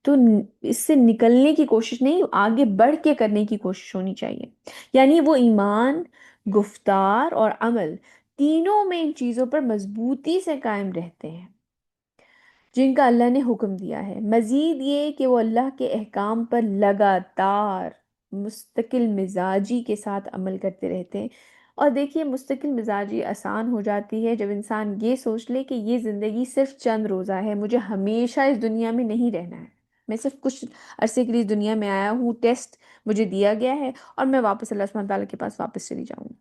تو اس سے نکلنے کی کوشش نہیں، آگے بڑھ کے کرنے کی کوشش ہونی چاہیے۔ یعنی وہ ایمان، گفتار اور عمل تینوں میں ان چیزوں پر مضبوطی سے قائم رہتے ہیں جن کا اللہ نے حکم دیا ہے۔ مزید یہ کہ وہ اللہ کے احکام پر لگاتار مستقل مزاجی کے ساتھ عمل کرتے رہتے ہیں۔ اور دیکھیے، مستقل مزاجی آسان ہو جاتی ہے جب انسان یہ سوچ لے کہ یہ زندگی صرف چند روزہ ہے، مجھے ہمیشہ اس دنیا میں نہیں رہنا ہے، میں صرف کچھ عرصے کے لیے اس دنیا میں آیا ہوں، ٹیسٹ مجھے دیا گیا ہے، اور میں واپس اللہ سبحانہ تعالیٰ کے پاس واپس چلی جاؤں۔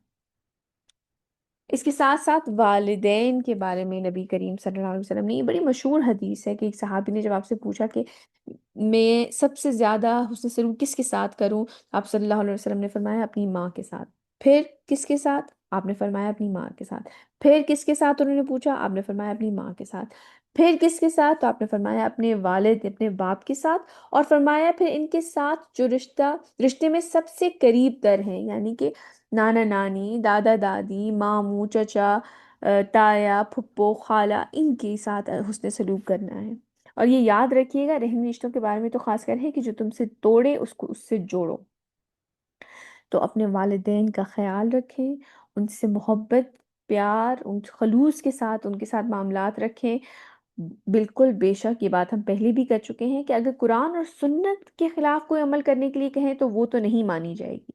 اس کے ساتھ ساتھ والدین کے بارے میں نبی کریم صلی اللہ علیہ وسلم نے، یہ بڑی مشہور حدیث ہے کہ ایک صحابی نے جب آپ سے پوچھا کہ میں سب سے زیادہ حسن سلوک کس کے ساتھ کروں، آپ صلی اللہ علیہ وسلم نے فرمایا اپنی ماں کے ساتھ۔ پھر کس کے ساتھ؟ آپ نے فرمایا اپنی ماں کے ساتھ۔ پھر کس کے ساتھ انہوں نے پوچھا؟ آپ نے فرمایا اپنی ماں کے ساتھ۔ پھر کس کے ساتھ؟ تو آپ نے فرمایا اپنے والد، اپنے باپ کے ساتھ، اور فرمایا پھر ان کے ساتھ جو رشتے میں سب سے قریب تر ہیں، یعنی کہ نانا نانی، دادا دادی، ماموں، چچا، تایا، پھپھو، خالہ، ان کے ساتھ حسن سلوک کرنا ہے۔ اور یہ یاد رکھیے گا، رحمی رشتوں کے بارے میں تو خاص کر ہے کہ جو تم سے توڑے اس کو اس سے جوڑو۔ تو اپنے والدین کا خیال رکھیں، ان سے محبت، پیار، ان خلوص کے ساتھ ان کے ساتھ معاملات رکھیں۔ بالکل بے شک یہ بات ہم پہلے بھی کر چکے ہیں کہ اگر قرآن اور سنت کے خلاف کوئی عمل کرنے کے لیے کہیں تو وہ تو نہیں مانی جائے گی،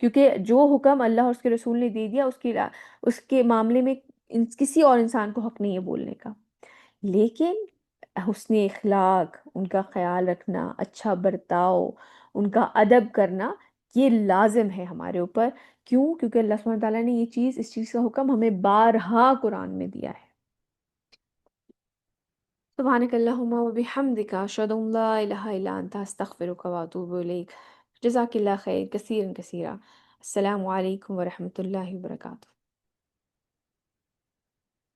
کیونکہ جو حکم اللہ اور اس کے رسول نے دے دیا اس کے معاملے میں کسی اور انسان کو حق نہیں ہے بولنے کا۔ لیکن حسن اخلاق، ان کا خیال رکھنا، اچھا برتاؤ، ان کا ادب کرنا، یہ لازم ہے ہمارے اوپر۔ کیوں؟ کیونکہ اللہ سبحانہ تعالیٰ نے اس چیز کا حکم ہمیں بارہا قرآن میں دیا ہے۔ سبحانک اللہم و بحمدک، اشہد ان لا الہ الا انت، استغفرک و اتوب الیک۔ جزاک اللہ خیر کثیرا کثیرا۔ السلام علیکم ورحمۃ اللہ وبرکاتہ۔